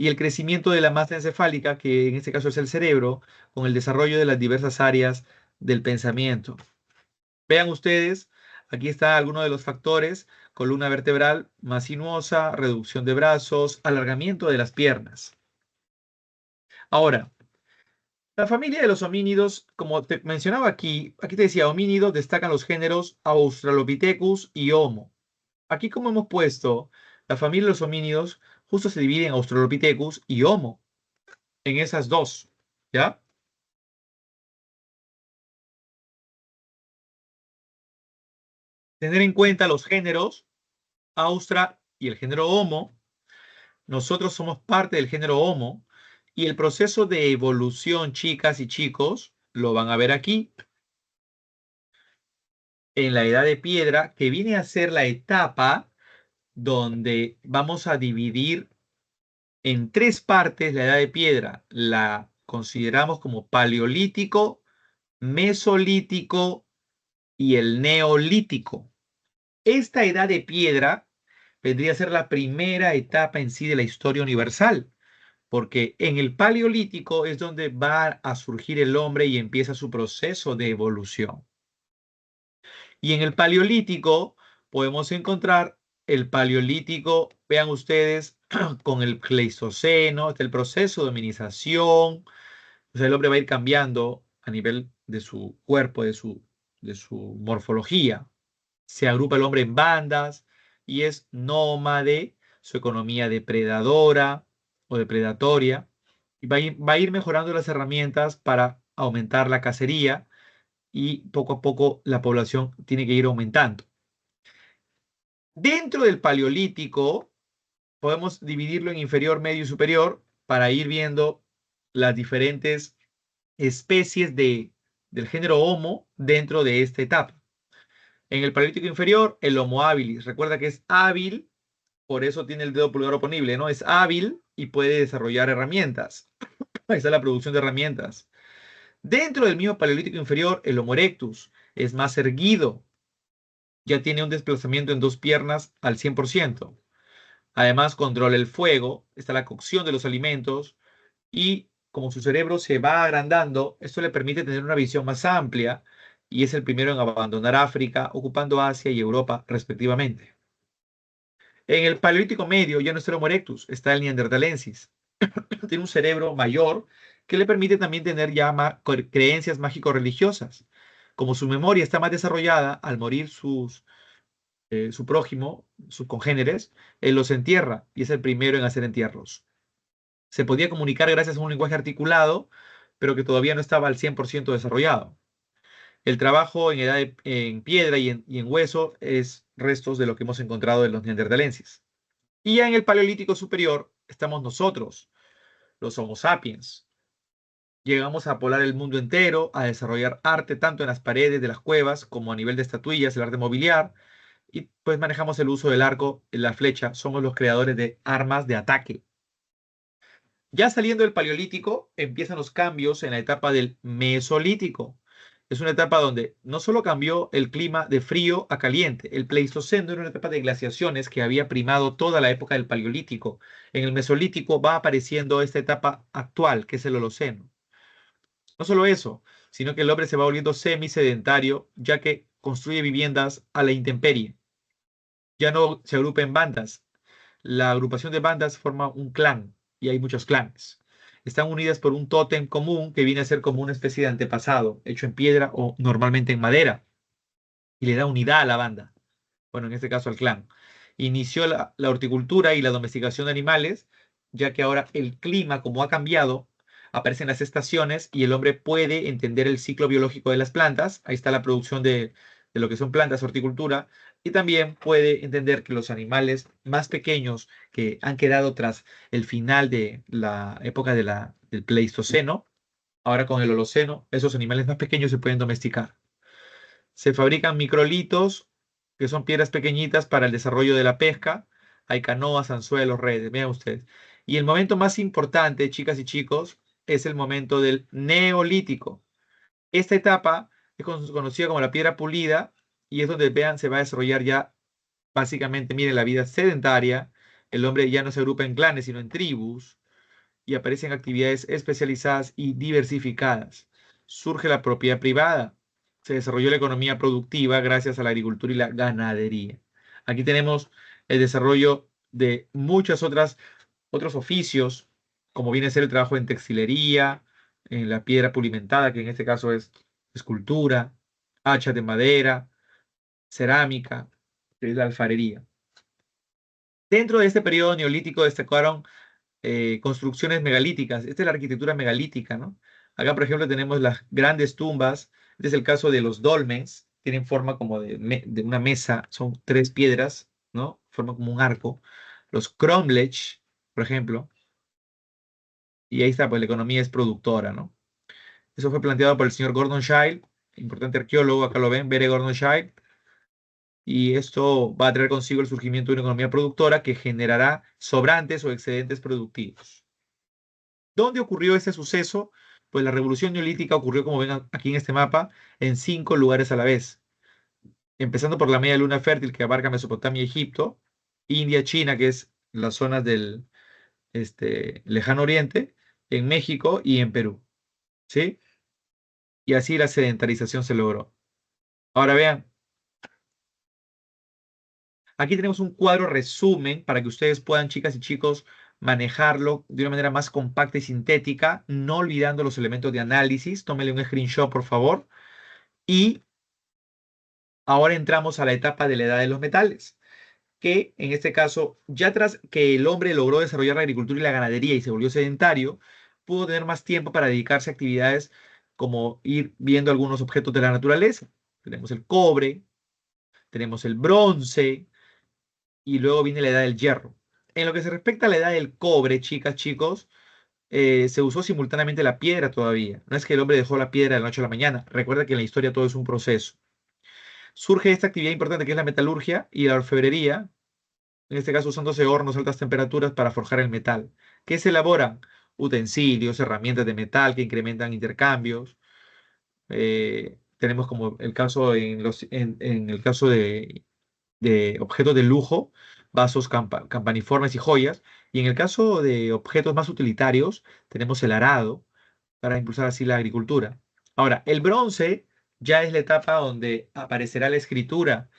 Y el crecimiento de la masa encefálica, que en este caso es el cerebro, con el desarrollo de las diversas áreas del pensamiento. Vean ustedes, aquí está alguno de los factores: columna vertebral más sinuosa, reducción de brazos, alargamiento de las piernas. Ahora, la familia de los homínidos, como te mencionaba aquí te decía, homínidos destacan los géneros Australopithecus y Homo. Aquí como hemos puesto, la familia de los homínidos justo se divide en Australopithecus y Homo, en esas dos, ¿ya? Tener en cuenta los géneros Austra y el género Homo. Nosotros somos parte del género Homo y el proceso de evolución, chicas y chicos, lo van a ver aquí, en la edad de piedra, que viene a ser la etapa donde vamos a dividir en tres partes la edad de piedra. La consideramos como paleolítico, mesolítico y el neolítico. Esta edad de piedra vendría a ser la primera etapa en sí de la historia universal, porque en el paleolítico es donde va a surgir el hombre y empieza su proceso de evolución. Y en el paleolítico podemos encontrar el paleolítico, vean ustedes, con el Pleistoceno, hasta el proceso de hominización. O sea, el hombre va a ir cambiando a nivel de su cuerpo, de su morfología. Se agrupa el hombre en bandas y es nómade, su economía depredadora o depredatoria, y va a ir mejorando las herramientas para aumentar la cacería y poco a poco la población tiene que ir aumentando. Dentro del paleolítico podemos dividirlo en inferior, medio y superior para ir viendo las diferentes especies del género Homo dentro de esta etapa. En el paleolítico inferior, el Homo habilis. Recuerda que es hábil, por eso tiene el dedo pulgar oponible, ¿no? Es hábil y puede desarrollar herramientas. Ahí está la producción de herramientas. Dentro del mismo paleolítico inferior, el Homo erectus es más erguido. Ya tiene un desplazamiento en dos piernas al 100%. Además, controla el fuego, está la cocción de los alimentos y como su cerebro se va agrandando, esto le permite tener una visión más amplia y es el primero en abandonar África, ocupando Asia y Europa respectivamente. En el Paleolítico Medio ya no está el Homo erectus, está el Neanderthalensis. Tiene un cerebro mayor que le permite también tener ya creencias mágico-religiosas. Como su memoria está más desarrollada, al morir su prójimo, sus congéneres, él los entierra y es el primero en hacer entierros. Se podía comunicar gracias a un lenguaje articulado, pero que todavía no estaba al 100% desarrollado. El trabajo en piedra y en hueso es restos de lo que hemos encontrado en los neandertalenses. Y ya en el Paleolítico Superior estamos nosotros, los Homo sapiens. Llegamos a poblar el mundo entero, a desarrollar arte tanto en las paredes de las cuevas como a nivel de estatuillas, el arte mobiliar, y pues manejamos el uso del arco, la flecha, somos los creadores de armas de ataque. Ya saliendo del Paleolítico, empiezan los cambios en la etapa del Mesolítico. Es una etapa donde no solo cambió el clima de frío a caliente, el Pleistoceno era una etapa de glaciaciones que había primado toda la época del Paleolítico. En el Mesolítico va apareciendo esta etapa actual, que es el Holoceno. No solo eso, sino que el hombre se va volviendo semisedentario, ya que construye viviendas a la intemperie. Ya no se agrupa en bandas. La agrupación de bandas forma un clan y hay muchos clanes. Están unidas por un tótem común que viene a ser como una especie de antepasado, hecho en piedra o normalmente en madera, y le da unidad a la banda. Bueno, en este caso al clan. Inició la horticultura y la domesticación de animales, ya que ahora el clima, como ha cambiado, aparecen las estaciones y el hombre puede entender el ciclo biológico de las plantas. Ahí está la producción de lo que son plantas, horticultura, y también puede entender que los animales más pequeños que han quedado tras el final de la época del Pleistoceno, ahora con el Holoceno, esos animales más pequeños se pueden domesticar. Se fabrican microlitos, que son piedras pequeñitas para el desarrollo de la pesca. Hay canoas, anzuelos, redes, vean ustedes. Y el momento más importante, chicas y chicos, es el momento del Neolítico. Esta etapa es conocida como la piedra pulida y es donde, vean, se va a desarrollar ya básicamente, miren, la vida sedentaria. El hombre ya no se agrupa en clanes, sino en tribus y aparecen actividades especializadas y diversificadas. Surge la propiedad privada. Se desarrolló la economía productiva gracias a la agricultura y la ganadería. Aquí tenemos el desarrollo de muchas otros oficios, como viene a ser el trabajo en textilería, en la piedra pulimentada, que en este caso es escultura, hachas de madera, cerámica, que es la alfarería. Dentro de este periodo neolítico destacaron construcciones megalíticas. Esta es la arquitectura megalítica, ¿no? Acá, por ejemplo, tenemos las grandes tumbas. Este es el caso de los dolmens. Tienen forma como de una mesa. Son 3 piedras, ¿no? Forman como un arco. Los cromlech, por ejemplo. Y ahí está, pues la economía es productora, ¿no? Eso fue planteado por el señor Gordon Shire, importante arqueólogo, acá lo ven, Bere Gordon Shire. Y esto va a traer consigo el surgimiento de una economía productora que generará sobrantes o excedentes productivos. ¿Dónde ocurrió este suceso? Pues la revolución neolítica ocurrió, como ven aquí en este mapa, en 5 lugares a la vez. Empezando por la media luna fértil que abarca Mesopotamia y Egipto, India, China, que es las zonas del lejano oriente, en México y en Perú. ¿Sí? Y así la sedentarización se logró. Ahora vean, aquí tenemos un cuadro resumen para que ustedes puedan, chicas y chicos, manejarlo de una manera más compacta y sintética, no olvidando los elementos de análisis. Tómenle un screenshot, por favor. Y ahora entramos a la etapa de la edad de los metales, que en este caso, ya tras que el hombre logró desarrollar la agricultura y la ganadería y se volvió sedentario, pudo tener más tiempo para dedicarse a actividades como ir viendo algunos objetos de la naturaleza. Tenemos el cobre, tenemos el bronce, y luego viene la edad del hierro. En lo que se respecta a la edad del cobre, chicas, chicos, se usó simultáneamente la piedra todavía. No es que el hombre dejó la piedra de la noche a la mañana. Recuerda que en la historia todo es un proceso. Surge esta actividad importante que es la metalurgia y la orfebrería, en este caso usándose hornos a altas temperaturas para forjar el metal. ¿Qué se elaboran? Utensilios, herramientas de metal que incrementan intercambios. Tenemos como el caso en el caso de objetos de lujo, vasos campaniformes y joyas. Y en el caso de objetos más utilitarios, tenemos el arado para impulsar así la agricultura. Ahora, el bronce ya es la etapa donde aparecerá la escritura.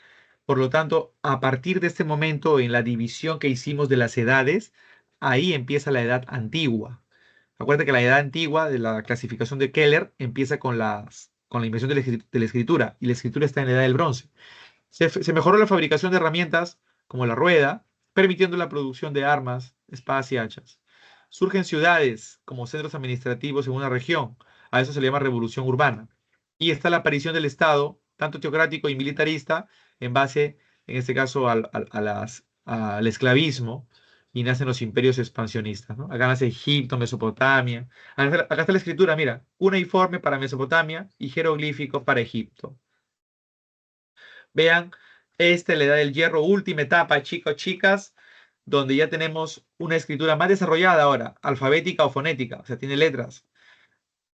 Por lo tanto, a partir de este momento, en la división que hicimos de las edades, ahí empieza la edad antigua. Acuérdate que la edad antigua de la clasificación de Keller empieza con la invención de la escritura, y la escritura está en la edad del bronce. Se mejoró la fabricación de herramientas, como la rueda, permitiendo la producción de armas, espadas y hachas. Surgen ciudades como centros administrativos en una región. A eso se le llama revolución urbana. Y está la aparición del Estado, tanto teocrático y militarista, en base, en este caso, al esclavismo, y nacen los imperios expansionistas, ¿no? Acá nace Egipto, Mesopotamia. Acá está la escritura, mira, cuneiforme para Mesopotamia y jeroglífico para Egipto. Vean, esta es la edad del hierro, última etapa, chicos, chicas, donde ya tenemos una escritura más desarrollada ahora, alfabética o fonética, o sea, tiene letras.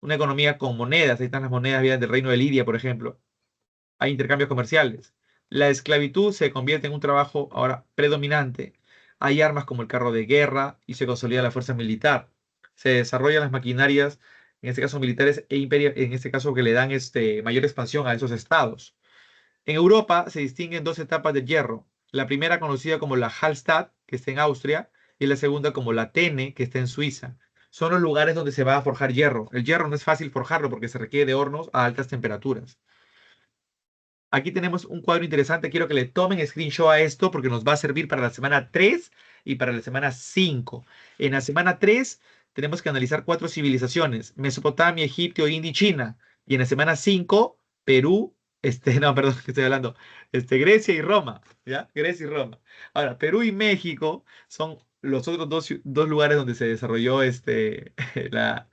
Una economía con monedas, ahí están las monedas vienen del reino de Lidia, por ejemplo. Hay intercambios comerciales. La esclavitud se convierte en un trabajo ahora predominante. Hay armas como el carro de guerra y se consolida la fuerza militar. Se desarrollan las maquinarias, en este caso militares e imperiales, en este caso que le dan mayor expansión a esos estados. En Europa se distinguen dos etapas del hierro. La primera conocida como la Hallstatt, que está en Austria, y la segunda como la Tene, que está en Suiza. Son los lugares donde se va a forjar hierro. El hierro no es fácil forjarlo porque se requiere de hornos a altas temperaturas. Aquí tenemos un cuadro interesante. Quiero que le tomen screenshot a esto porque nos va a servir para la semana 3 y para la semana 5. En la semana 3 tenemos que analizar 4 civilizaciones: Mesopotamia, Egipto, India y China. Y en la semana 5, Perú, no, perdón, que estoy hablando, Grecia y Roma, ¿ya? Grecia y Roma. Ahora, Perú y México son los otros dos lugares donde se desarrolló la,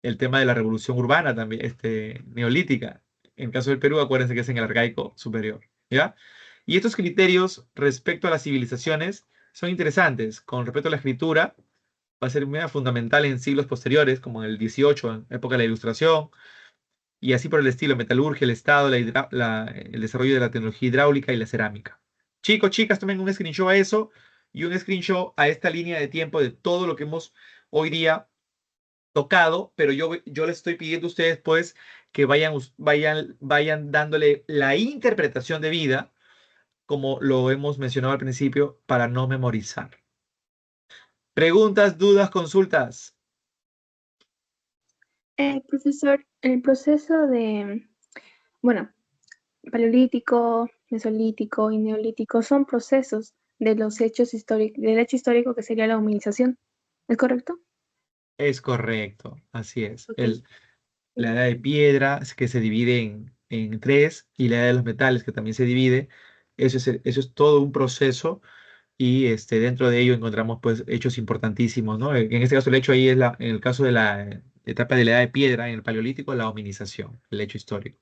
el tema de la revolución urbana también, neolítica. En el caso del Perú, acuérdense que es en el arcaico superior, ¿ya? Y estos criterios respecto a las civilizaciones son interesantes. Con respecto a la escritura, va a ser muy fundamental en siglos posteriores, como en el 18, en época de la Ilustración, y así por el estilo: metalurgia, el estado, el desarrollo de la tecnología hidráulica y la cerámica. Chicos, chicas, tomen un screenshot a eso y un screenshot a esta línea de tiempo de todo lo que hemos hoy día tocado, pero yo les estoy pidiendo a ustedes, pues, que vayan dándole la interpretación de vida, como lo hemos mencionado al principio, para no memorizar. Preguntas, dudas, consultas. Profesor, el proceso de, bueno, paleolítico, mesolítico y neolítico son procesos de los hechos históricos, del hecho histórico que sería la humanización. ¿Es correcto? Es correcto, así es. Ok. La edad de piedra, que se divide en tres, y la edad de los metales, que también se divide. Eso es todo un proceso, y dentro de ello encontramos, pues, hechos importantísimos, ¿no? En este caso, el hecho ahí en el caso de la etapa de la edad de piedra, en el paleolítico, la hominización, el hecho histórico.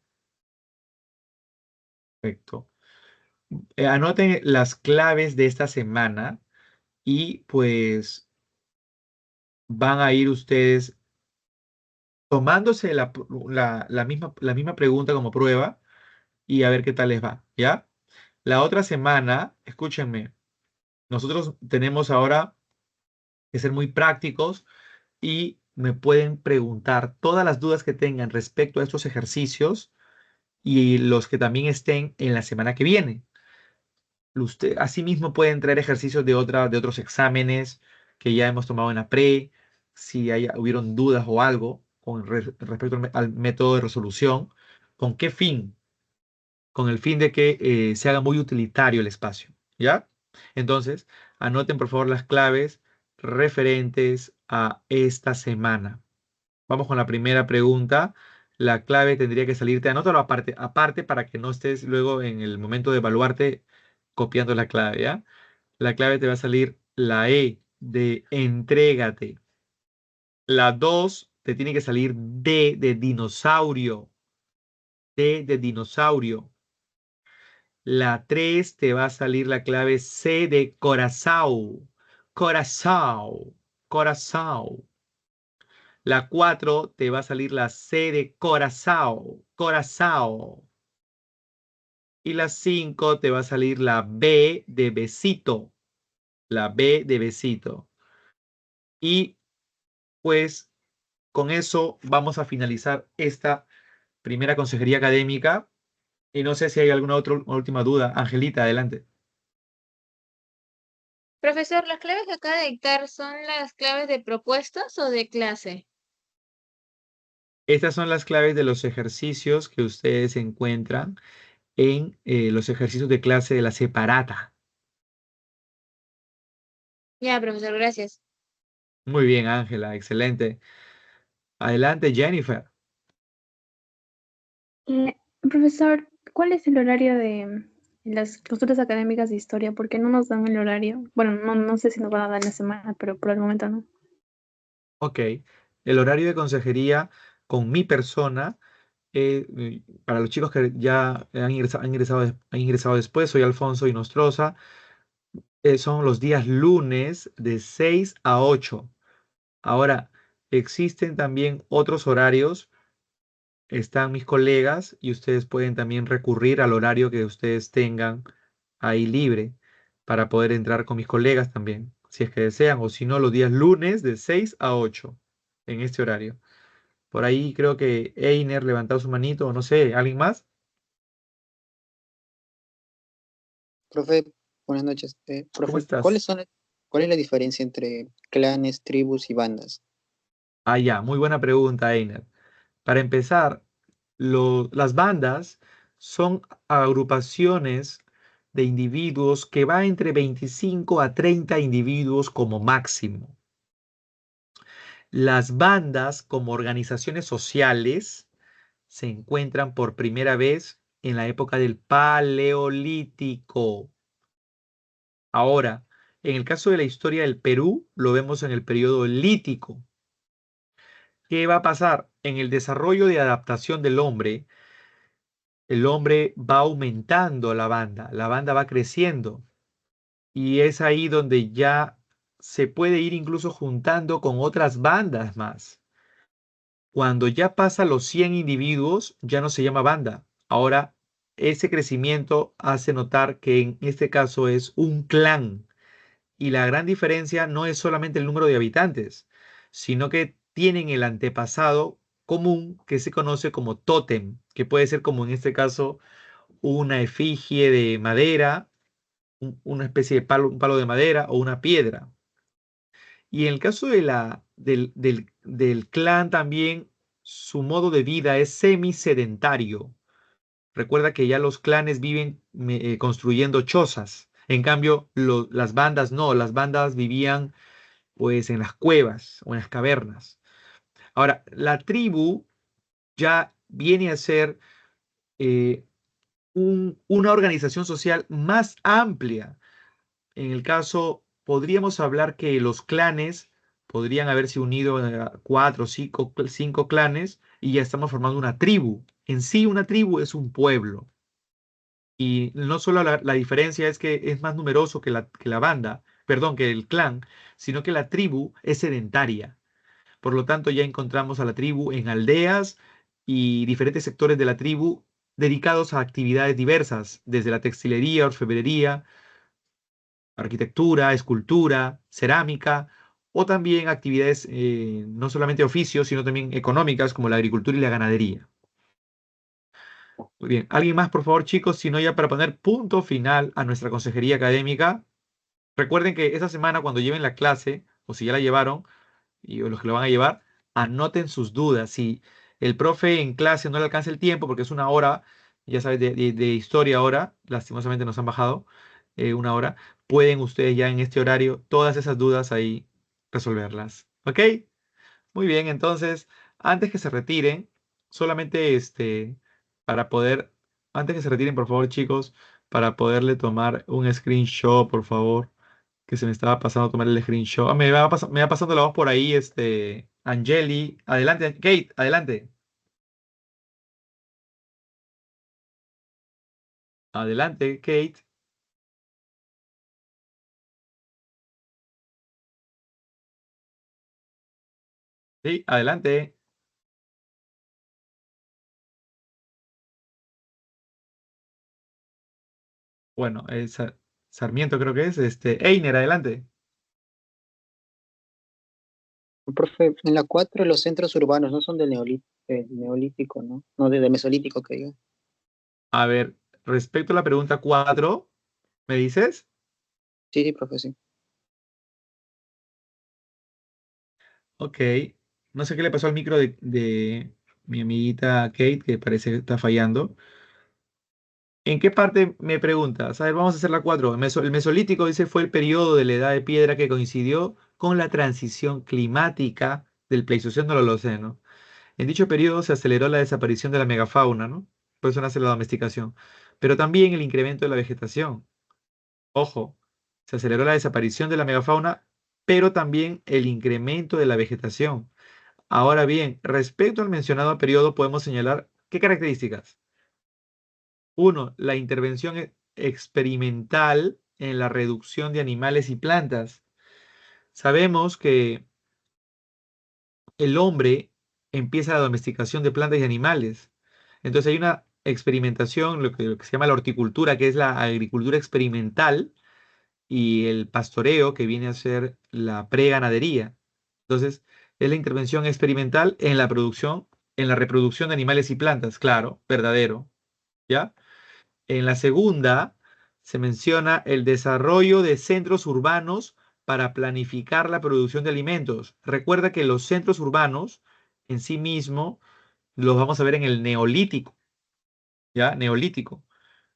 Perfecto. Anoten las claves de esta semana y pues van a ir ustedes tomándose la misma pregunta como prueba y a ver qué tal les va, ¿ya? La otra semana, escúchenme, nosotros tenemos ahora que ser muy prácticos y me pueden preguntar todas las dudas que tengan respecto a estos ejercicios y los que también estén en la semana que viene. Asimismo pueden traer ejercicios de otros exámenes que ya hemos tomado en la pre, si hubieron dudas o algo respecto al método de resolución. ¿Con qué fin? Con el fin de que se haga muy utilitario el espacio, ¿ya? Entonces, anoten por favor las claves referentes a esta semana. Vamos con la primera pregunta. La clave tendría que salirte, anótalo aparte para que no estés luego en el momento de evaluarte copiando la clave, ¿ya? La clave te va a salir la E de entrégate. La 2 te tiene que salir D de dinosaurio. D de dinosaurio. La 3 te va a salir la clave C de corazao. Corazao. Corazao. La 4 te va a salir la C de corazao. Corazao. Y la 5 te va a salir la B de besito. La B de besito. Y pues con eso vamos a finalizar esta primera consejería académica. Y no sé si hay alguna otra última duda. Angelita, adelante. Profesor, ¿las claves que acaba de dictar son las claves de propuestas o de clase? Estas son las claves de los ejercicios que ustedes encuentran en los ejercicios de clase de la separata. Ya, profesor, gracias. Muy bien, Ángela, excelente. Adelante, Jennifer. Profesor, ¿cuál es el horario de las clases académicas de historia? Porque no nos dan el horario. Bueno, no sé si nos van a dar en la semana, pero por el momento no. Ok. El horario de consejería con mi persona, para los chicos que ya han ingresado después, soy Alfonso Inostroza, son los días lunes de 6 a 8. Ahora, existen también otros horarios, están mis colegas y ustedes pueden también recurrir al horario que ustedes tengan ahí libre para poder entrar con mis colegas también, si es que desean, o si no, los días lunes de 6 a 8 en este horario. Por ahí creo que Einer levantado su manito, o no sé, ¿alguien más? Profe, buenas noches. ¿Cómo Profe, estás? ¿cuál es la diferencia entre clanes, tribus y bandas? Ah, ya, muy buena pregunta, Einer. Para empezar, las bandas son agrupaciones de individuos que va entre 25 a 30 individuos como máximo. Las bandas como organizaciones sociales se encuentran por primera vez en la época del Paleolítico. Ahora, en el caso de la historia del Perú, lo vemos en el periodo lítico. ¿Qué va a pasar? En el desarrollo de adaptación del hombre, el hombre va aumentando la banda va creciendo y es ahí donde ya se puede ir incluso juntando con otras bandas más. Cuando ya pasa los 100 individuos, ya no se llama banda. Ahora, ese crecimiento hace notar que en este caso es un clan. Y la gran diferencia no es solamente el número de habitantes, sino que tienen el antepasado común que se conoce como tótem, que puede ser como en este caso una efigie de madera, una especie de palo, un palo de madera o una piedra. Y en el caso del clan también, su modo de vida es semisedentario. Recuerda que ya los clanes viven construyendo chozas. En cambio, las bandas no, las bandas vivían pues en las cuevas o en las cavernas. Ahora, la tribu ya viene a ser eh, una organización social más amplia. En el caso, podríamos hablar que los clanes podrían haberse unido a cuatro o cinco clanes y ya estamos formando una tribu. En sí, una tribu es un pueblo. Y no solo la diferencia es que es más numeroso que la banda, perdón, que el clan, sino que la tribu es sedentaria. Por lo tanto, ya encontramos a la tribu en aldeas y diferentes sectores de la tribu dedicados a actividades diversas, desde la textilería, orfebrería, arquitectura, escultura, cerámica, o también actividades no solamente oficios, sino también económicas como la agricultura y la ganadería. Muy bien, ¿alguien más, por favor, chicos? Si no, ya para poner punto final a nuestra consejería académica, recuerden que esta semana cuando lleven la clase, o si ya la llevaron, y los que lo van a llevar, anoten sus dudas. Si el profe en clase no le alcanza el tiempo, porque es una hora, ya sabes, de historia ahora, lastimosamente nos han bajado una hora, pueden ustedes ya en este horario todas esas dudas ahí resolverlas. ¿Ok? Muy bien, entonces, antes que se retiren, solamente para poder, antes que se retiren, por favor, chicos, para poderle tomar un screenshot, por favor que se me estaba pasando a tomar el screenshot. Me va pasando la voz por ahí, Angeli. Adelante, Kate, adelante. Adelante, Kate. Sí, adelante. Bueno, Sarmiento creo que es. Einer, adelante. Profe, en la 4 los centros urbanos no son del neolítico, ¿no? No, del mesolítico que diga. A ver, respecto a la pregunta 4, ¿me dices? Sí, sí, profe, sí. Ok. No sé qué le pasó al micro de mi amiguita Kate, que parece que está fallando. ¿En qué parte me preguntas? A ver, vamos a hacer la 4. El Mesolítico, dice, fue el periodo de la Edad de Piedra que coincidió con la transición climática del Pleistoceno al Holoceno. En dicho periodo se aceleró la desaparición de la megafauna, ¿no? Por eso nace la domesticación. Pero también el incremento de la vegetación. Ojo, se aceleró la desaparición de la megafauna, pero también el incremento de la vegetación. Ahora bien, respecto al mencionado periodo, podemos señalar qué características. Uno, la intervención experimental en la reducción de animales y plantas. Sabemos que el hombre empieza la domesticación de plantas y animales. Entonces hay una experimentación, lo que se llama la horticultura, que es la agricultura experimental, y el pastoreo, que viene a ser la preganadería. Entonces, es la intervención experimental en la producción, en la reproducción de animales y plantas, claro, verdadero, ¿ya? En la segunda, se menciona el desarrollo de centros urbanos para planificar la producción de alimentos. Recuerda que los centros urbanos en sí mismo los vamos a ver en el neolítico, ¿ya? Neolítico.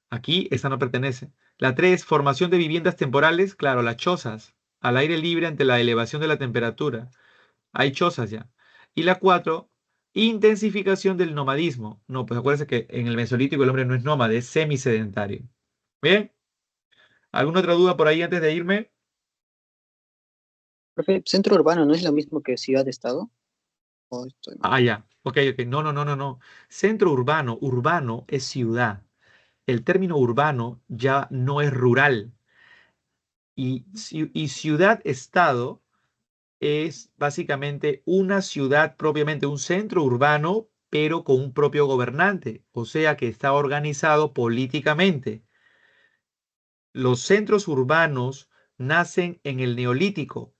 Aquí esta no pertenece. La 3, formación de viviendas temporales, claro, las chozas, al aire libre ante la elevación de la temperatura. Hay chozas ya. Y la 4, intensificación del nomadismo. No, pues acuérdense que en el Mesolítico el hombre no es nómade, es semisedentario. Bien, ¿alguna otra duda por ahí antes de irme? Profe, ¿centro urbano no es lo mismo que ciudad-estado? ¿O estoy mal? Ah, ya. Ok, ok. No, no, no, no, no. Centro urbano, urbano es ciudad. El término urbano ya no es rural. Y ciudad-estado es básicamente una ciudad propiamente, un centro urbano, pero con un propio gobernante, o sea que está organizado políticamente. Los centros urbanos nacen en el Neolítico,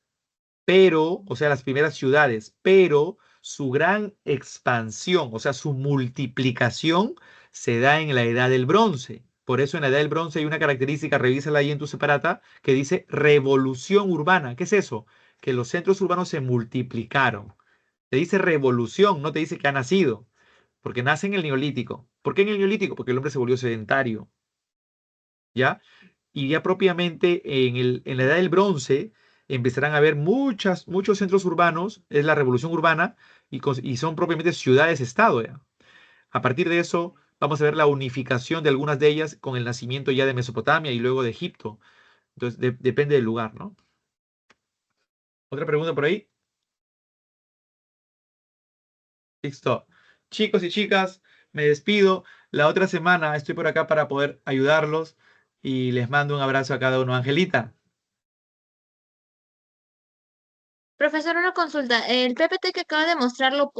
pero, o sea, las primeras ciudades, pero su gran expansión, o sea, su multiplicación se da en la Edad del Bronce. Por eso en la Edad del Bronce hay una característica, revísala ahí en tu separata, que dice revolución urbana. ¿Qué es eso? Que los centros urbanos se multiplicaron. Te dice revolución, no te dice que ha nacido, porque nace en el Neolítico. ¿Por qué en el Neolítico? Porque el hombre se volvió sedentario, ¿ya? Y ya propiamente en la Edad del Bronce empezarán a haber muchos centros urbanos, es la revolución urbana, y son propiamente ciudades-estado, ¿ya? A partir de eso, vamos a ver la unificación de algunas de ellas con el nacimiento ya de Mesopotamia y luego de Egipto. Entonces, depende del lugar, ¿no? ¿Otra pregunta por ahí? Listo. Chicos y chicas, me despido. La otra semana estoy por acá para poder ayudarlos y les mando un abrazo a cada uno. Angelita, Profesor, una consulta. ¿El PPT que acaba de mostrar lo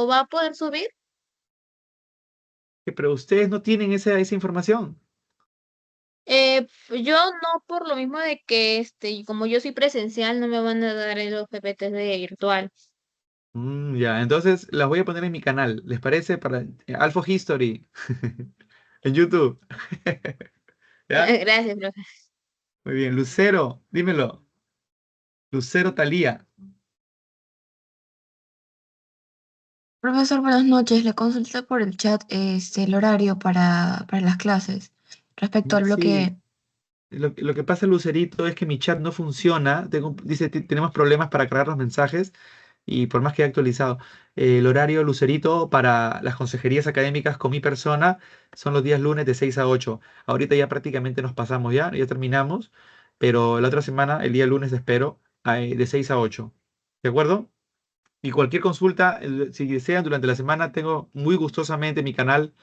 va a poder subir? pero ustedes no tienen esa información. Yo no, por lo mismo de que como yo soy presencial, no me van a dar los PPTs de virtual. Ya, entonces las voy a poner en mi canal. ¿Les parece? Para Alpha History en YouTube. ¿Ya? Gracias, profe. Muy bien. Lucero, dímelo. Lucero Talía. Profesor, buenas noches. Le consulté por el chat el horario para las clases. Respecto al Sí, bloque, lo que pasa, Lucerito, es que mi chat no funciona. Dice, tenemos problemas para cargar los mensajes y por más que he actualizado, el horario, Lucerito, para las consejerías académicas con mi persona son los días lunes de 6 a 8. Ahorita ya prácticamente nos pasamos ya terminamos, pero la otra semana, el día lunes, espero, de 6 a 8. ¿De acuerdo? Y cualquier consulta, si desean, durante la semana tengo muy gustosamente mi canal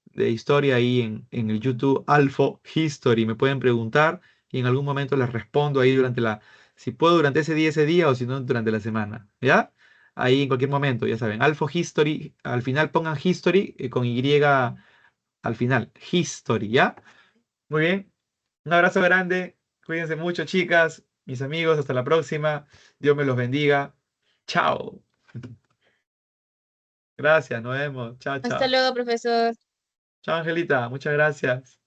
de historia ahí en el YouTube Alpha History. Me pueden preguntar y en algún momento les respondo ahí si puedo durante ese día o si no durante la semana. ¿Ya? Ahí en cualquier momento, ya saben. Alpha History, al final pongan History con Y al final. History, ¿ya? Muy bien. Un abrazo grande. Cuídense mucho, chicas, mis amigos. Hasta la próxima. Dios me los bendiga. Chao. Gracias, nos vemos. Chao, Hasta chao. luego, profesor. Chao, Angelita, muchas gracias.